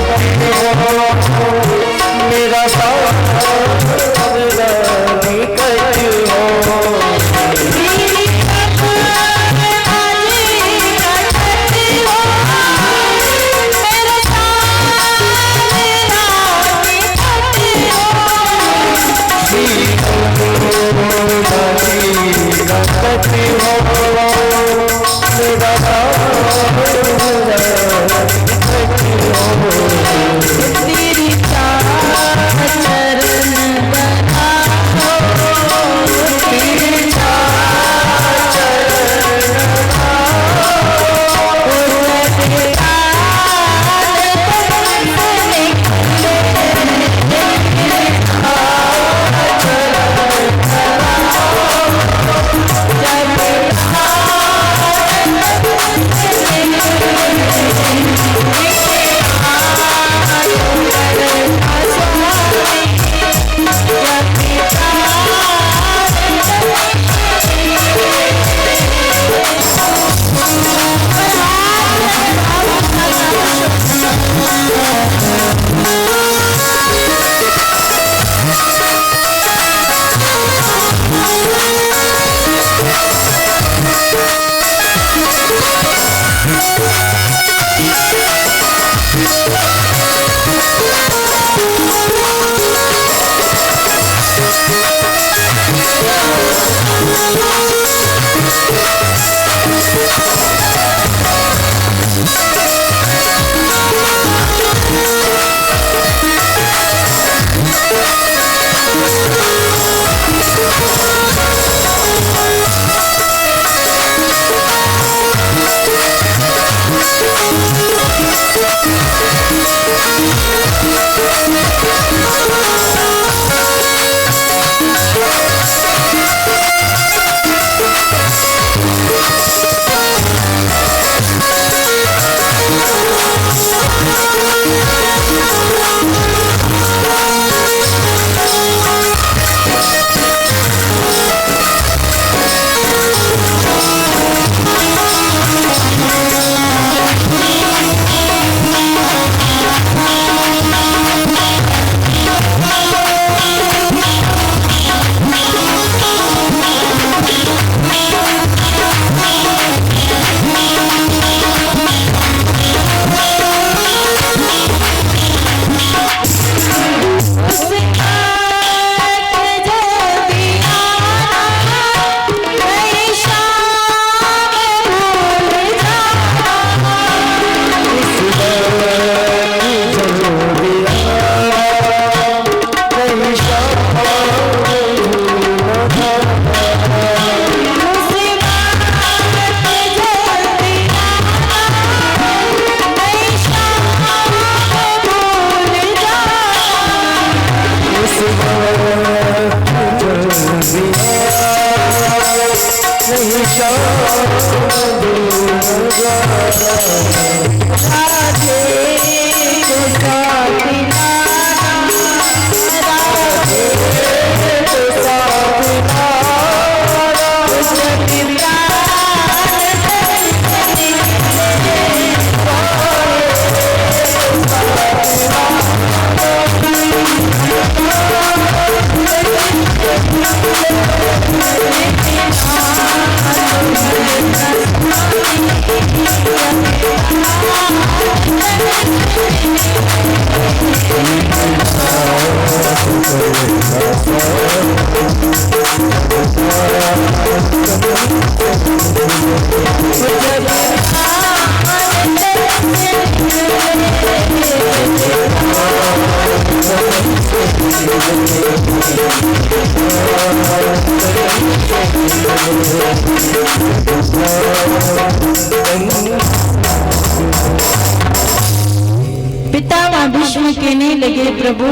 पितामह भीष्म कहने लगे, प्रभु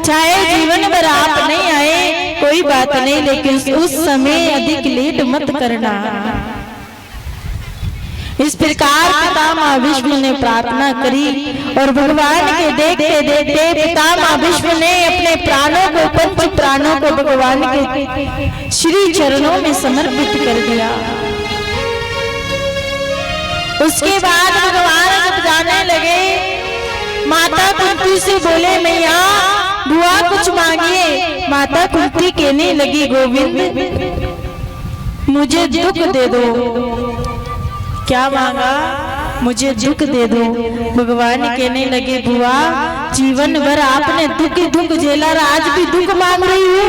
चाहे जीवन भर आप नहीं आए कोई बात नहीं, लेकिन उस समय अधिक लेट मत करना। इस प्रकार पितामह भीष्म ने प्रार्थना करी और भगवान के देखते देखते पितामह भीष्म ने अपने प्राणों को, पंच प्राणों को भगवान के श्री चरणों में समर्पित कर दिया। उसके बाद भगवान जब जाने लगे माता कुंती से बोले मैया बुआ कुछ मांगिए। माता कुंती कहने लगी गोविंद मुझे दुख दे दो। क्या मांगा? मुझे दुख दे दो। भगवान कहने लगे बुआ जीवन भर आपने दुख ही दुख झेला, आज भी दुख मांग रही हो?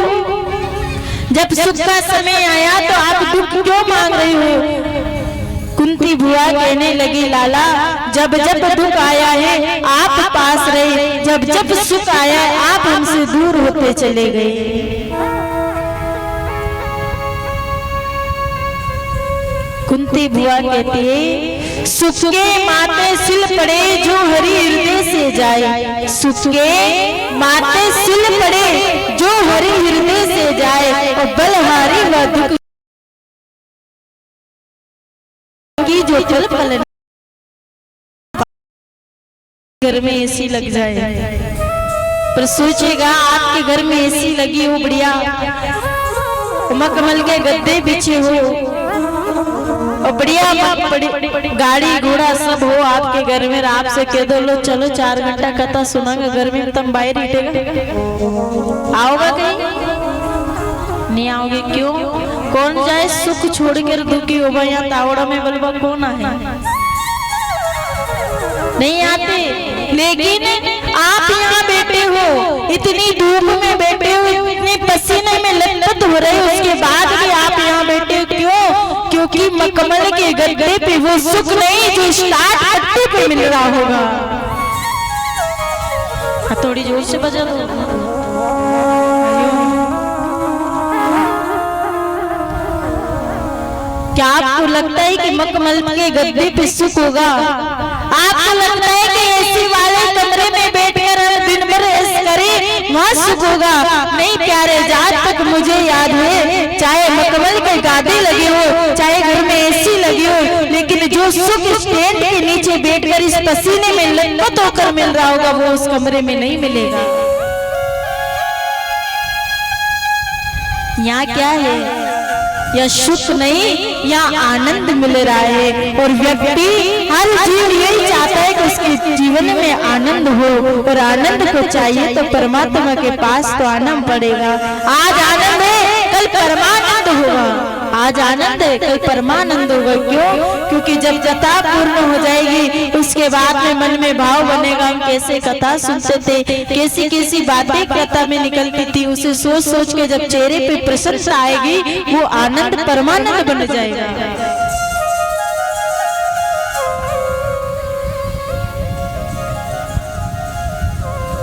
जब सुख का समय आया तो आप दुख क्यों मांग रही हो? कुंती बुआ कहने लगी लाला जब जब दुख आया है आप पास रहे, जब जब सुख आया है आप हमसे दूर होते चले गए। कुंती बुआ कहती है सुख के माथे सिल पड़े जो हरि हृदय से जाए। सुख के माथे सिल पड़े जो हरि हृदय से जाए, और बलहारी व दुख की जो पल पल घर में एसी लग जाए। पर सोचेगा आपके घर में एसी लगी हो, बढ़िया मखमल के गद्दे बिछे हो और बढ़िया गाड़ी घोड़ा सब हो आपके घर में, आपसे कह दो लो चलो 4 घंटा कथा सुनांगे घर में, तुम बाहर हिटेगा? आओगे कहीं? नहीं आओगे। क्यों? कौन जाए सुख छोड़कर दुखी हो गया? यहाँ तावड़ा में बलबा कौन है? नहीं आते। लेकिन आप यहाँ बैठे हो, इतनी धूप में बैठे हो, इतने पसीने में लथपथ हो रहे हो, उसके बाद भी आप यहाँ बैठे हो। क्यों? क्योंकि मखमल के गद्दे पे वो सुख नहीं जो स्टार्ट पट्टी पे मिल रहा होगा। थोड़ी जोर से बजा दो। क्या आपको लगता है कि मखमल के गद्दे पे सुख होगा? आपको लगता है कि एसी वाले कमरे में बैठकर दिन भर ऐश करे वहाँ सुख होगा? नहीं प्यारे, जहाँ तक मुझे याद है चाहे मखमल के गादे लगे हो, चाहे घर में एसी लगी हो, लेकिन जो सुख स्टैंड के नीचे बैठकर इस पसीने में लथपथ होकर मिल रहा होगा वो उस कमरे में नहीं मिलेगा। यहाँ क्या है? या सुख नहीं या आनंद मिल रहा है, और व्यक्ति हर जीव यही चाहता है कि उसके जीवन में आनंद हो, और आनंद को चाहिए तो परमात्मा के पास तो आना पड़ेगा। आज आनंद है कल परमानंद होगा, आज आनंद है कल परमानंद होगा। क्यों? क्योंकि जब कथा पूर्ण हो जाएगी उसके बाद में मन में भाव बनेगा हम कैसे कथा सुनते थे, कैसी कैसी बातें कथा में निकलती थी, उसे सोच सोच के जब चेहरे पे प्रसन्नता आएगी वो आनंद परमानंद बन जाएगा।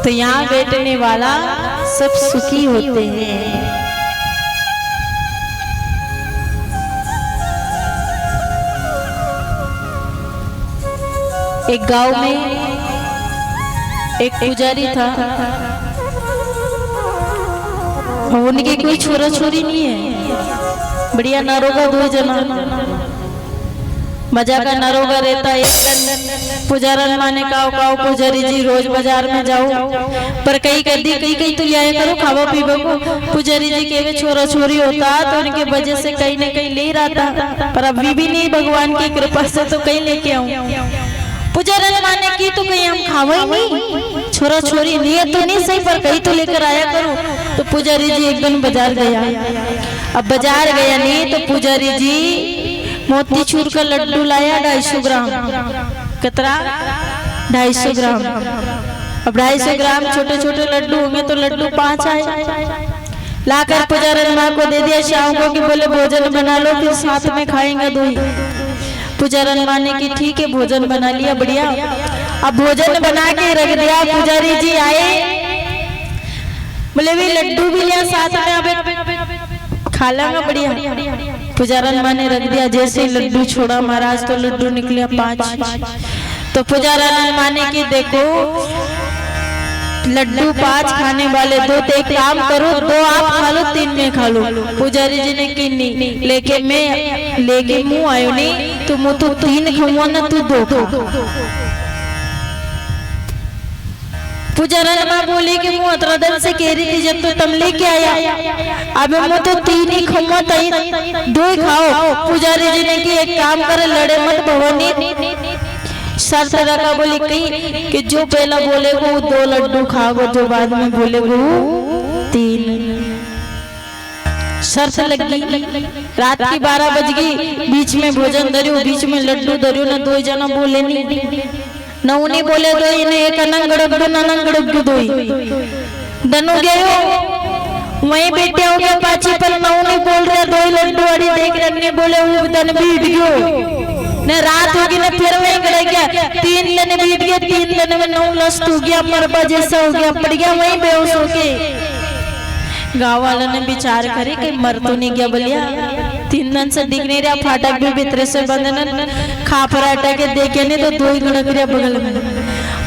तो यहाँ बैठने वाला सब सुखी होते हैं। एक गांव में एक पुजारी था, उनके कोई छोरा छोरी नहीं है, बढ़िया नारोगा 2 जना, मजा का नारोगा रहता है। पुजारन माने काओ पुजारी जी रोज बाजार में जाओ, पर कई कई तो लिया करो खावा पीवा को। पुजारी जी के छोरा छोरी होता तो उनके वजह से कहीं न कहीं ले रहा था, पर अभी भी नहीं, भगवान की कृपा से तो कहीं लेके आऊं। पुजारन माने की तो कहीं हम खावा ही नहीं, छोरा छोरी लिए तो नहीं सही पर कहीं तो लेकर आया करो। तो पुजारी जी एक दिन बाजार गया। अब बाजार गया नहीं तो पुजारी जी मोतीचूर का लड्डू लाया 250 ग्राम। कितना? 250 ग्राम। अब 250 ग्राम छोटे छोटे लड्डू होंगे तो लड्डू 5 आए। लाकर पुजारन माँ को दे दिया शाम को कि बोले भोजन बना लो फिर साथ में खाएंगे 2 ही। पुजारन माँ ने की ठीक है भोजन बना लिया, बढ़िया। अब भोजन बना के रख दिया, पुजारी जी आए, बोले भी लड्डू भी लिया साथ में, अब खा लेंगे, बढ़िया। पुजारन माँ ने रख दिया, जैसे लड्डू छोड़ा महाराज तो लड्डू निकले 5। तो पुजारन माँ ने की देखो लड्डू 5 खाने वाले 2, तो एक काम करो 2 आप खा लो 3 में खा लो। पुजारी जी ने की नहीं, लेके मैं लेके मुंह आयो नहीं तो मुँह तो 3 खाऊंगा ना तू 2 खा। पुजारन माँ बोली कि मुँह अतरादन से कह रही थी जब तो तुम लेके आया, अब मैं तो 3 ही खाऊंगा 2 ही खाओ। पुजारी जी ने की एक काम करे लड़े मत भवानी, शर्त रखा, बोली कहीं कि जो पहला बोलेगा वो 2 लड्डू खाओगे, जो बाद में बोलेगा वो 3। शर्त लगी। रात की 12 बज गई, बीच में भोजन धरियो, बीच में लड्डू धरियो ना, 2 जना बोले नहीं न उन्हें बोले दो, इन्हें एक अनंगड़क दो ननंगड़क दो दनु गयो वहीं बैठे हो गया पाची पर नौ नहीं बोल रहे, 2 लड्डू अड़ी देख रहे बोले वो दन बीट गयो ने, रात होगी ना फिर वहीं गड़ गया, 3 दिन बीत गए, 3 दिन में 9 लस्त हो गया, मरबा जैसा हो गया, पड़ गया वहीं बेहोश होके। गाँव वाला ने विचार करे कि मर तो नहीं गया बलिया, 3 दिन से दिख नहीं रहा, फाटक भी भीतर से बंद, खा पराठा के देखे नहीं तो 2 ही गड़क रहा बगल में।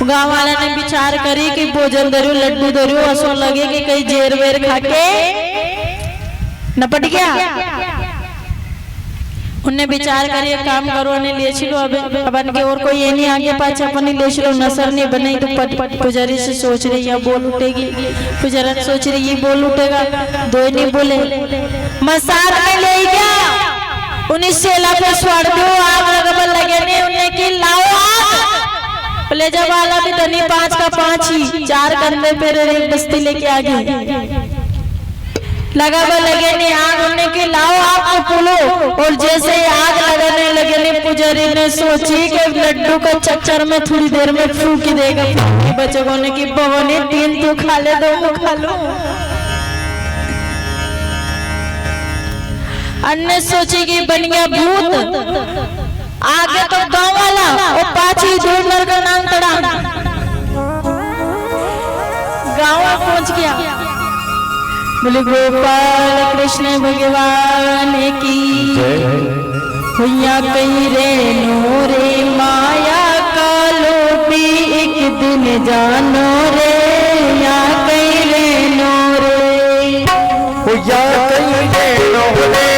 गाँव वाला ने विचार करी कि भोजन धरियो लड्डू धरियो, ऐसा लगे कि कहीं जेर वेर खा के न पट गया। उन्हें विचार करिए काम करो ने ले छिलो, अब अपन के और कोई ये नहीं आगे पाछे अपन ले छिलो, नसर नहीं बनाई तो पट पुजारी से सोच रही है बोल उठेगी, पुजारी सोच रही ये बोल उठेगा, 2 नहीं बोले मसार में ले गया, उन्हें सेला पे स्वाड़ दो, आग लगभग लगे नहीं, उन्हें की लाओ आग, बोले जब वाला भी धनी 5 का 5 ही, 4 कंधे पे एक बस्ती लेके आ गए, लगा लगे नहीं आग होने की, लाओ आग को पुलो, और जैसे आग लगाने लगे नहीं, पुजारी ने सोची कि लड्डू का चक्कर में थोड़ी देर में फूक देगा बच्चों ने की, बवने 3 तो खा ले, 2 खा लो। अन्य सोची कि बन गया भूत, आगे तो गाँव वाला और पाछी धूमर का नाम तड़ा, गाँव पहुंच गया। बोले गोपाल कृष्ण भगवान की हुआ कहीं रे नोरे, माया का लोभी एक दिन जानो रे, या कहीं रे नोरे, हुआ कहीं रे नोरे,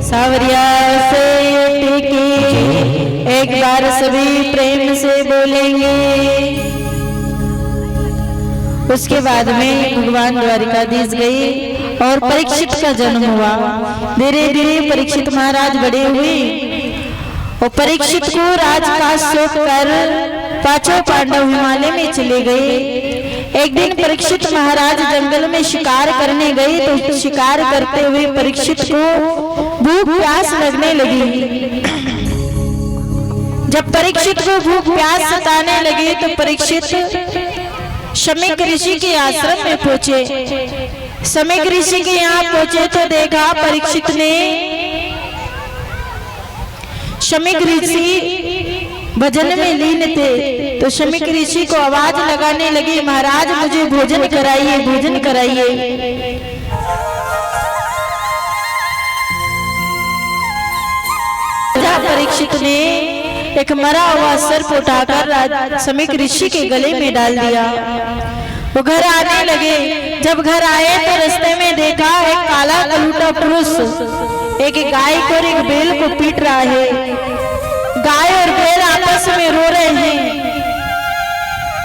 सावरिया से टिकी, एक बार सभी प्रेम से बोलेंगे। उसके बाद में भगवान द्वारिकाधीश गए और परीक्षित का जन्म हुआ। धीरे धीरे परीक्षित महाराज बड़े हुए और परीक्षित को राजकाज सौंप कर पांचों पांडव हिमालय में चले गए। एक दिन परीक्षित महाराज जंगल में शिकार करने गए तो शिकार करते हुए परीक्षित को भूख प्यास लगने लगी। जब परीक्षित को भूख प्यास सताने लगी तो परीक्षित शमीक ऋषि के आश्रम में पहुंचे। शमीक ऋषि के यहाँ पहुंचे तो देखा परीक्षित ने शमीक ऋषि भजन में लीन थे। तो शमीक ऋषि को आवाज लगाने लगी, महाराज मुझे भोजन कराइए, भोजन कराइए। परीक्षित ने एक मरा हुआ सर्प उठाकर शमीक ऋषि के गले में डाल दिया। वो घर आने लगे। जब घर आए तो रास्ते में देखा एक काला कलूटा पुरुष एक गाय को और एक बैल को पीट रहा है। गाय और बैल आपस में रो रहे हैं।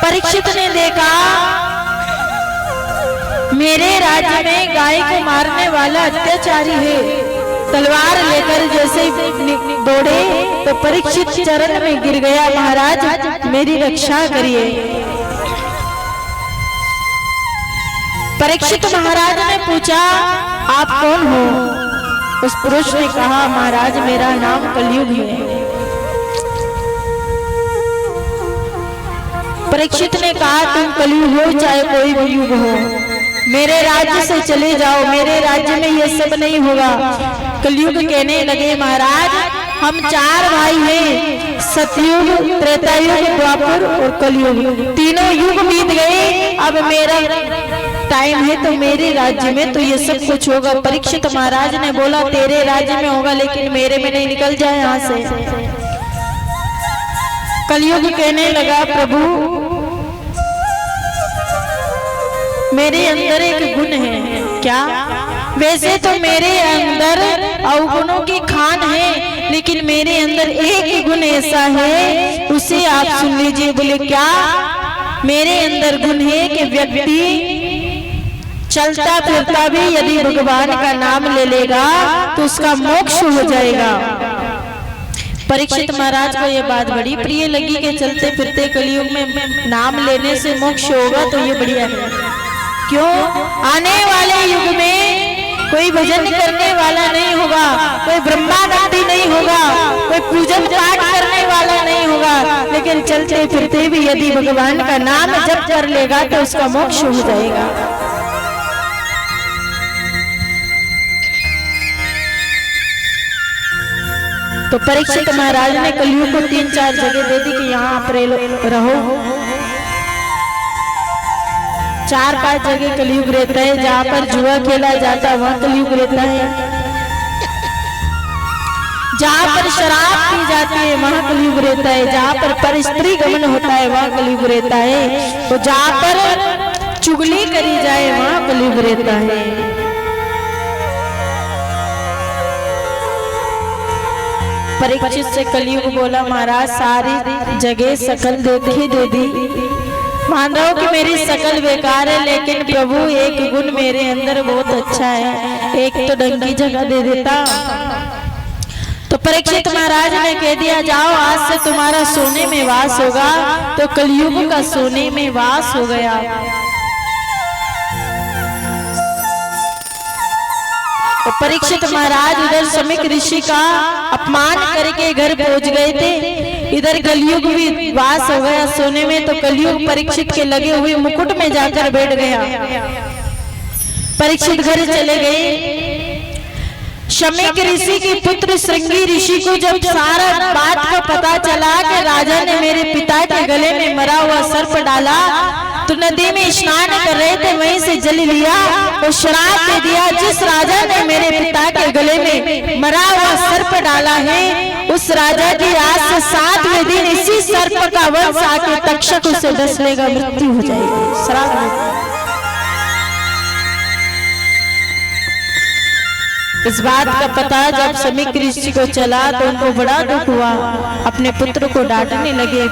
परीक्षित ने देखा मेरे राज्य में गाय को मारने वाला अत्याचारी है। तलवार लेकर जैसे दौड़े तो परीक्षित चरण में गिर गया, महाराज मेरी रक्षा करिए। परीक्षित महाराज ने पूछा आप कौन हो? उस पुरुष ने कहा महाराज मेरा नाम कलयुग है। परीक्षित ने कहा तुम कलयुग हो चाहे कोई भी युग हो, मेरे राज्य से चले जाओ, मेरे राज्य में ये सब नहीं होगा। कलयुग कहने लगे महाराज हम चार भाई हैं, सतयुग, त्रेतायुग, द्वापर और कलयुग, तीनों युग बीत गए। अब मेरा टाइम है तो मेरे राज्य में तो ये सब कुछ होगा। परीक्षित महाराज ने बोला तेरे राज्य में होगा लेकिन मेरे में नहीं, निकल जाए यहाँ से। कलयुग कहने लगा प्रभु मेरे अंदर एक गुण है। क्या? वैसे तो मेरे अंदर अवगुणों की खान है लेकिन मेरे अंदर एक गुण ऐसा है उसे आप सुन लीजिए। बोले क्या? मेरे अंदर गुण है कि व्यक्ति चलता फिरता भी यदि भगवान का नाम ले लेगा तो उसका मोक्ष हो जाएगा। परीक्षित महाराज को यह बात बड़ी प्रिय लगी कि चलते फिरते कलयुग में नाम लेने से मोक्ष होगा तो ये बढ़िया है। क्यों? आने वाले युग में कोई भजन करने वाला नहीं होगा, कोई ब्रह्मानंदी नहीं होगा, कोई पूजन पाठ करने वाला नहीं होगा, लेकिन चलते फिरते भी यदि भगवान का नाम जप कर लेगा तो उसका मोक्ष हो जाएगा। तो परीक्षित महाराज ने कलयुग को 3-4 जगह दे दी कि यहाँ आप रहो। 4-5 जगह कलयुग रहता है। जहाँ पर जुआ खेला जाता है वहाँ कलयुग रहता है। जहाँ पर शराब पी जाती है वहाँ कलयुग रहता है। जहाँ पर परस्त्री गमन होता है वहाँ कलयुग रहता है। तो जहाँ पर चुगली करी जाए वहाँ कलयुग रहता है। परीक्षित से कलयुग बोला महाराज सारी जगह सकल देखी दे दी, मान रहा हूं कि मेरी सकल बेकार है लेकिन प्रभु एक गुण मेरे अंदर बहुत अच्छा है, एक तो डंकी जगह दे देता। तो परीक्षित महाराज ने कह दिया जाओ आज से तुम्हारा सोने में वास होगा। तो कलयुग का सोने में वास हो गया। तो परीक्षित महाराज उधर शमीक ऋषि का अपमान करके घर पहुंच गए थे। इधर कलयुग भी वास हो गया सोने में। तो कलयुग परीक्षित के लगे हुए मुकुट में जाकर बैठ गया। परीक्षित घर चले गए। शमीक ऋषि के पुत्र श्रृंगी ऋषि को जब सारा बात का पता चला कि राजा ने मेरे पिता के गले में मरा हुआ सर्प डाला, तो नदी में स्नान कर रहे थे वहीं से जल लिया और श्राप दे दिया जिस राजा ने मेरे पिता के गले में मरा हुआ सर्प डाला है उस राजा की आज से 7वें दिन इसी सर्प का वंश आके तक्षक उसे डस लेगा, मृत्यु हो जाएगी। श्राप इस बात का पता जब समीक ऋषि को चला तो उनको बड़ा दुख हुआ, अपने पुत्र को डांटने लगे।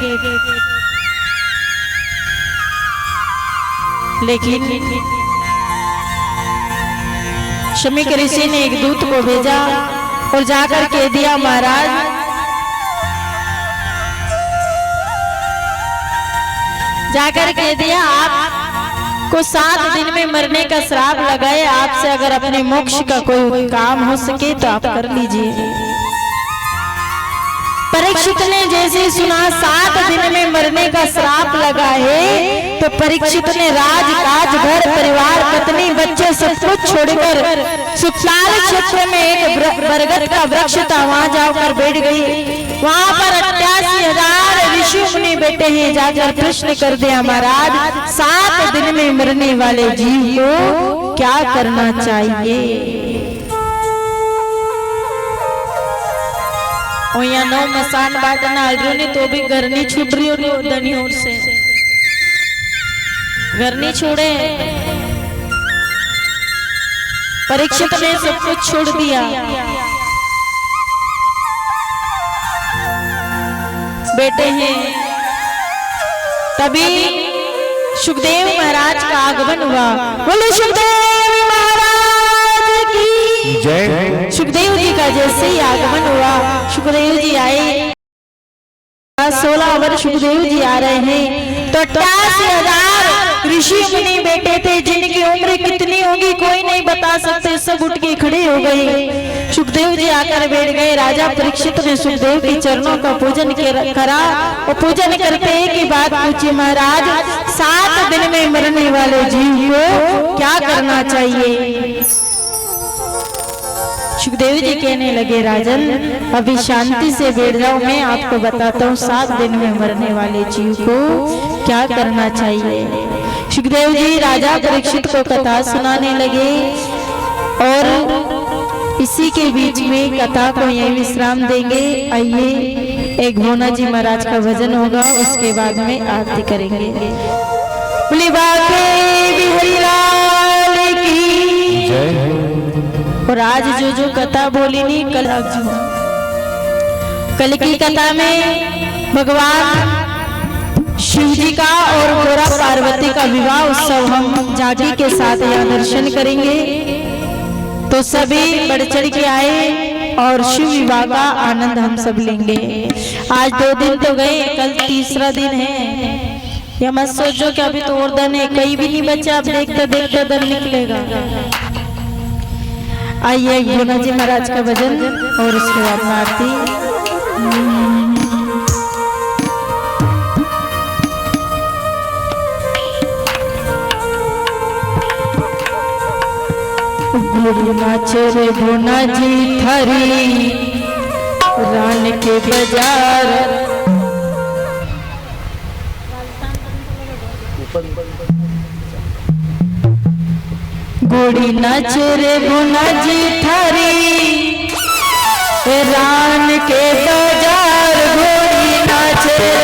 लेकिन समीक ऋषि ने एक दूत को भेजा और जाकर कह दिया, महाराज जाकर कह दिया आपको 7 दिन में मरने का श्राप लगाए, आपसे अगर अपने मोक्ष का कोई काम हो सके तो आप कर लीजिए। परीक्षित ने जैसे सुना 7 दिन में मरने का श्राप लगा है तो परीक्षित ने राजकाज, घर परिवार, पत्नी, बच्चे सब कुछ छोड़कर सुखलाल क्षेत्र में एक बरगद का वृक्ष था, वहां जाकर बैठ गई। वहां पर 88,000 ऋषि मुनि बैठे हैं। जाकर प्रश्न कर दिया, महाराज 7 दिन में मरने वाले जीव को क्या करना चाहिए? और यहाँ 9 मसान बांटना ने तो भी घर नहीं छूट रही हो धनी ओर से, घर नहीं छोड़े। परीक्षित ने सब कुछ छोड़ दिया, बेटे हैं। तभी सुखदेव महाराज का आगमन हुआ। बोले सुखदेव महाराज की जय। सुखदेव जी का जैसे ही आगमन हुआ, सुखदेव जी आए। 16 वर्ष सुखदेव जी आ रहे हैं तो 88,000 ऋषि मुनि बैठे थे, जिनकी उम्र कितनी होगी कोई नहीं बता सकते। सब उठ के खड़े हो गए। सुखदेव जी आकर बैठ गए। राजा परीक्षित ने सुखदेव के चरणों का पूजन करा और पूजन करते एक ही बात पूछी, महाराज 7 दिन में मरने वाले जीव को क्या करना चाहिए? सुखदेव जी कहने लगे, राजन अभी शांति से बैठ जाओ, मैं आपको बताता हूँ 7 दिन में मरने वाले जीव को क्या करना चाहिए। सुखदेव जी राजा परीक्षित को कथा सुनाने लगे और इसी के बीच में कथा को यही विश्राम देंगे। आइए एक भोना जी महाराज का भजन होगा, उसके बाद में आरती करेंगे। बोली बाके बिहारी लाल की जय। और आज जो कथा बोली नहीं कल की कथा में भगवान शिव जी का और गोरा पार्वती का विवाह उत्सव हम जागी के साथ यहाँ दर्शन करेंगे। तो सभी बढ़ चढ़ के आए और शिव विवाह का आनंद हम सब लेंगे। आज 2 दिन तो गए, कल तीसरा दिन है। या मत सोचो कि अभी तो और दिन है, कहीं भी नहीं बचा, अब देखते देखते दिन निकलेगा। आइए भोना जी महाराज का भजन और उसके बाद में आरती। नाच रे भोना जी थारी रान के बाजार, गोड़ी नाच रे भोना जी थारी रान के बाजार, गोड़ी नाच रे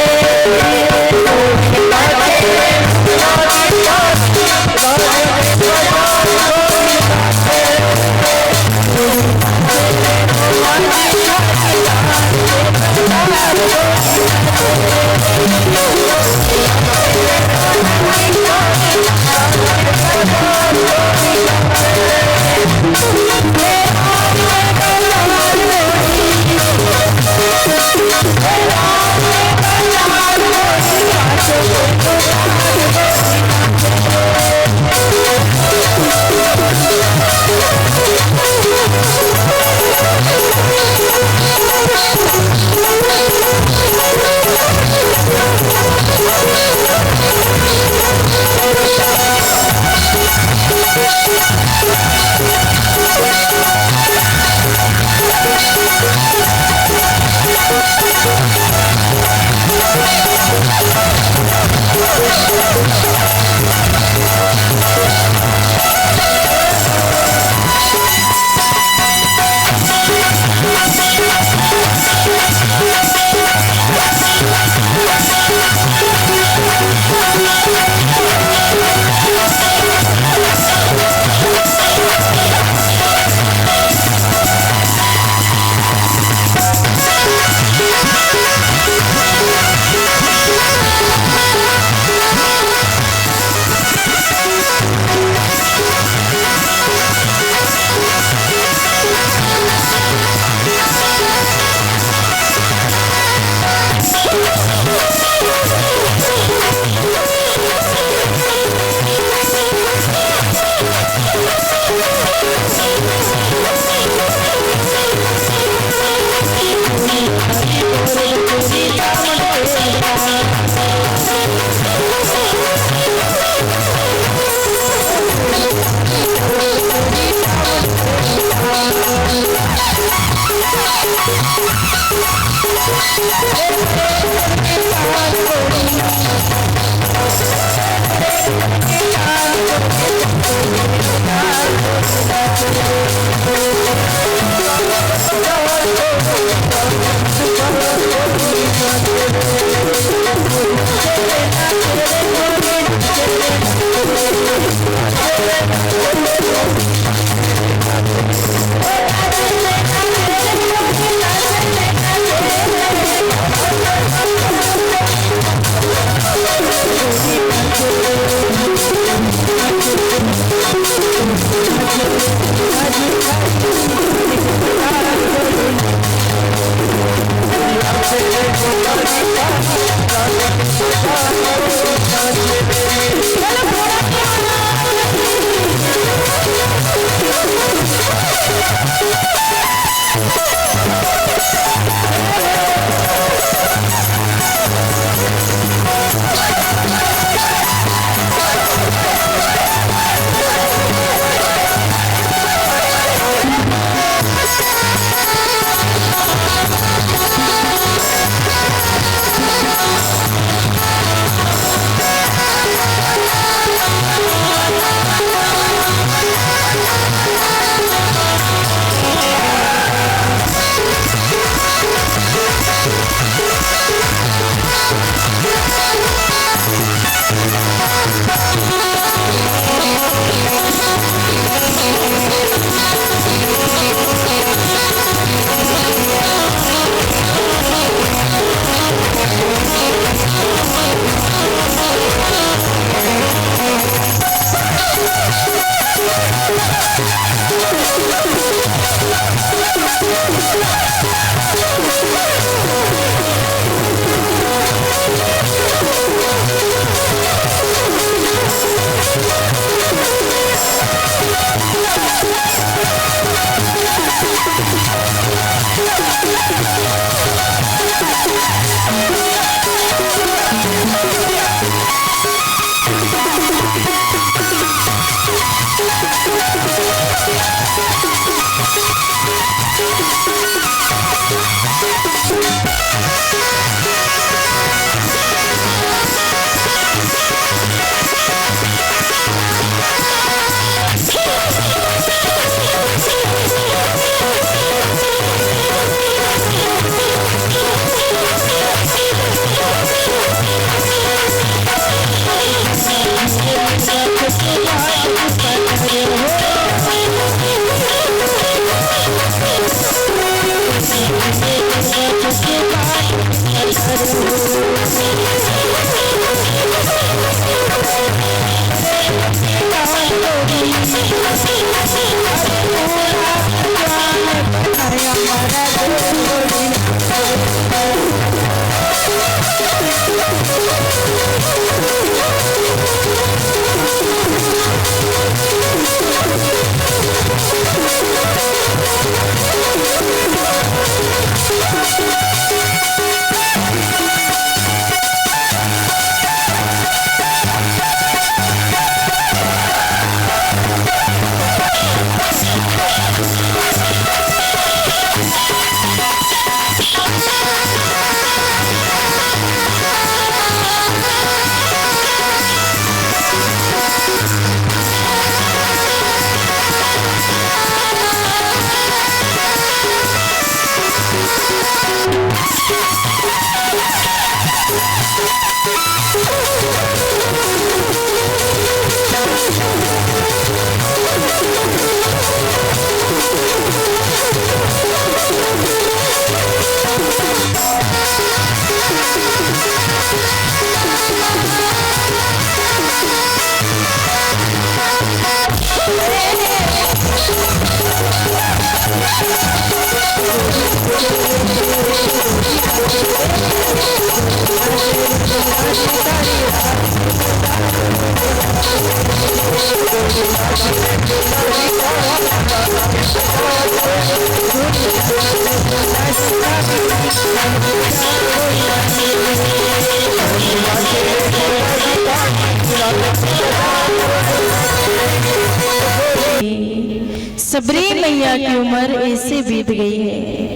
सबरी मैया की उम्र ऐसे बीत गई है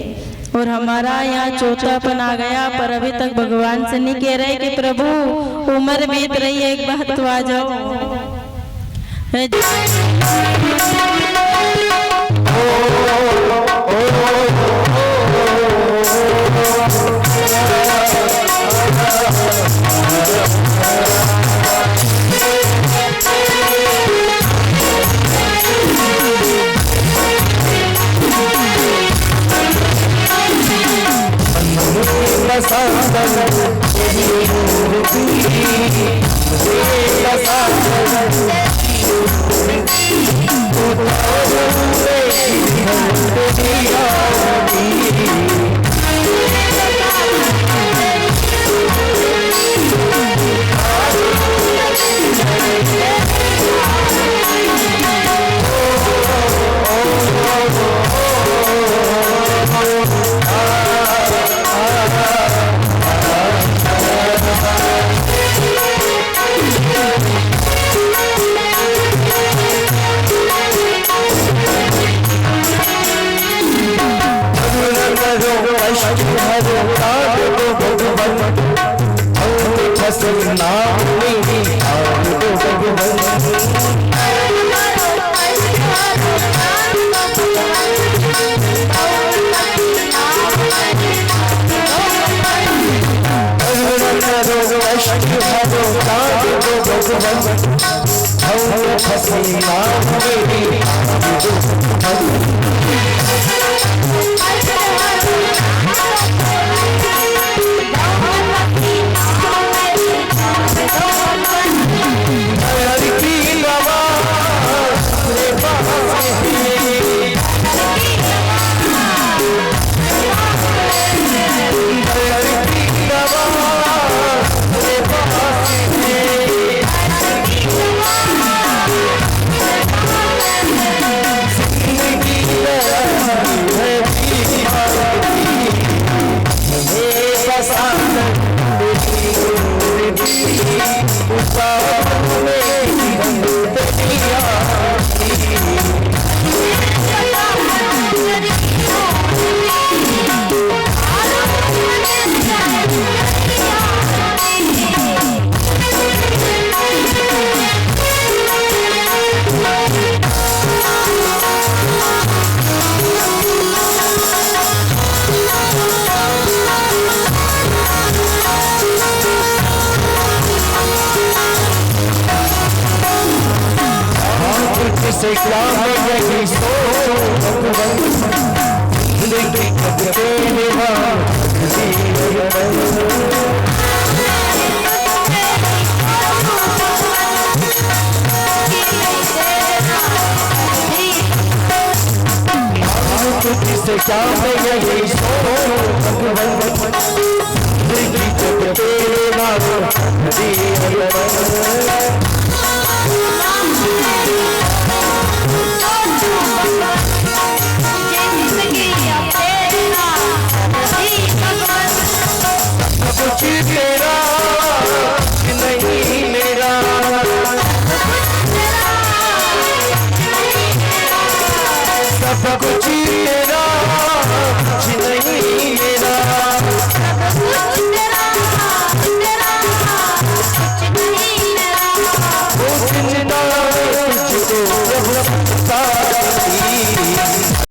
और हमारा यहाँ चौथापन आ गया, पर अभी तक भगवान से नहीं कह रहे कि प्रभु उम्र बीत रही है, एक बात तो आ जाओ। से क्या मैं यही से क्या मैं यही कुछ तेरा नहीं मेरा, सब कुछ तेरा नहीं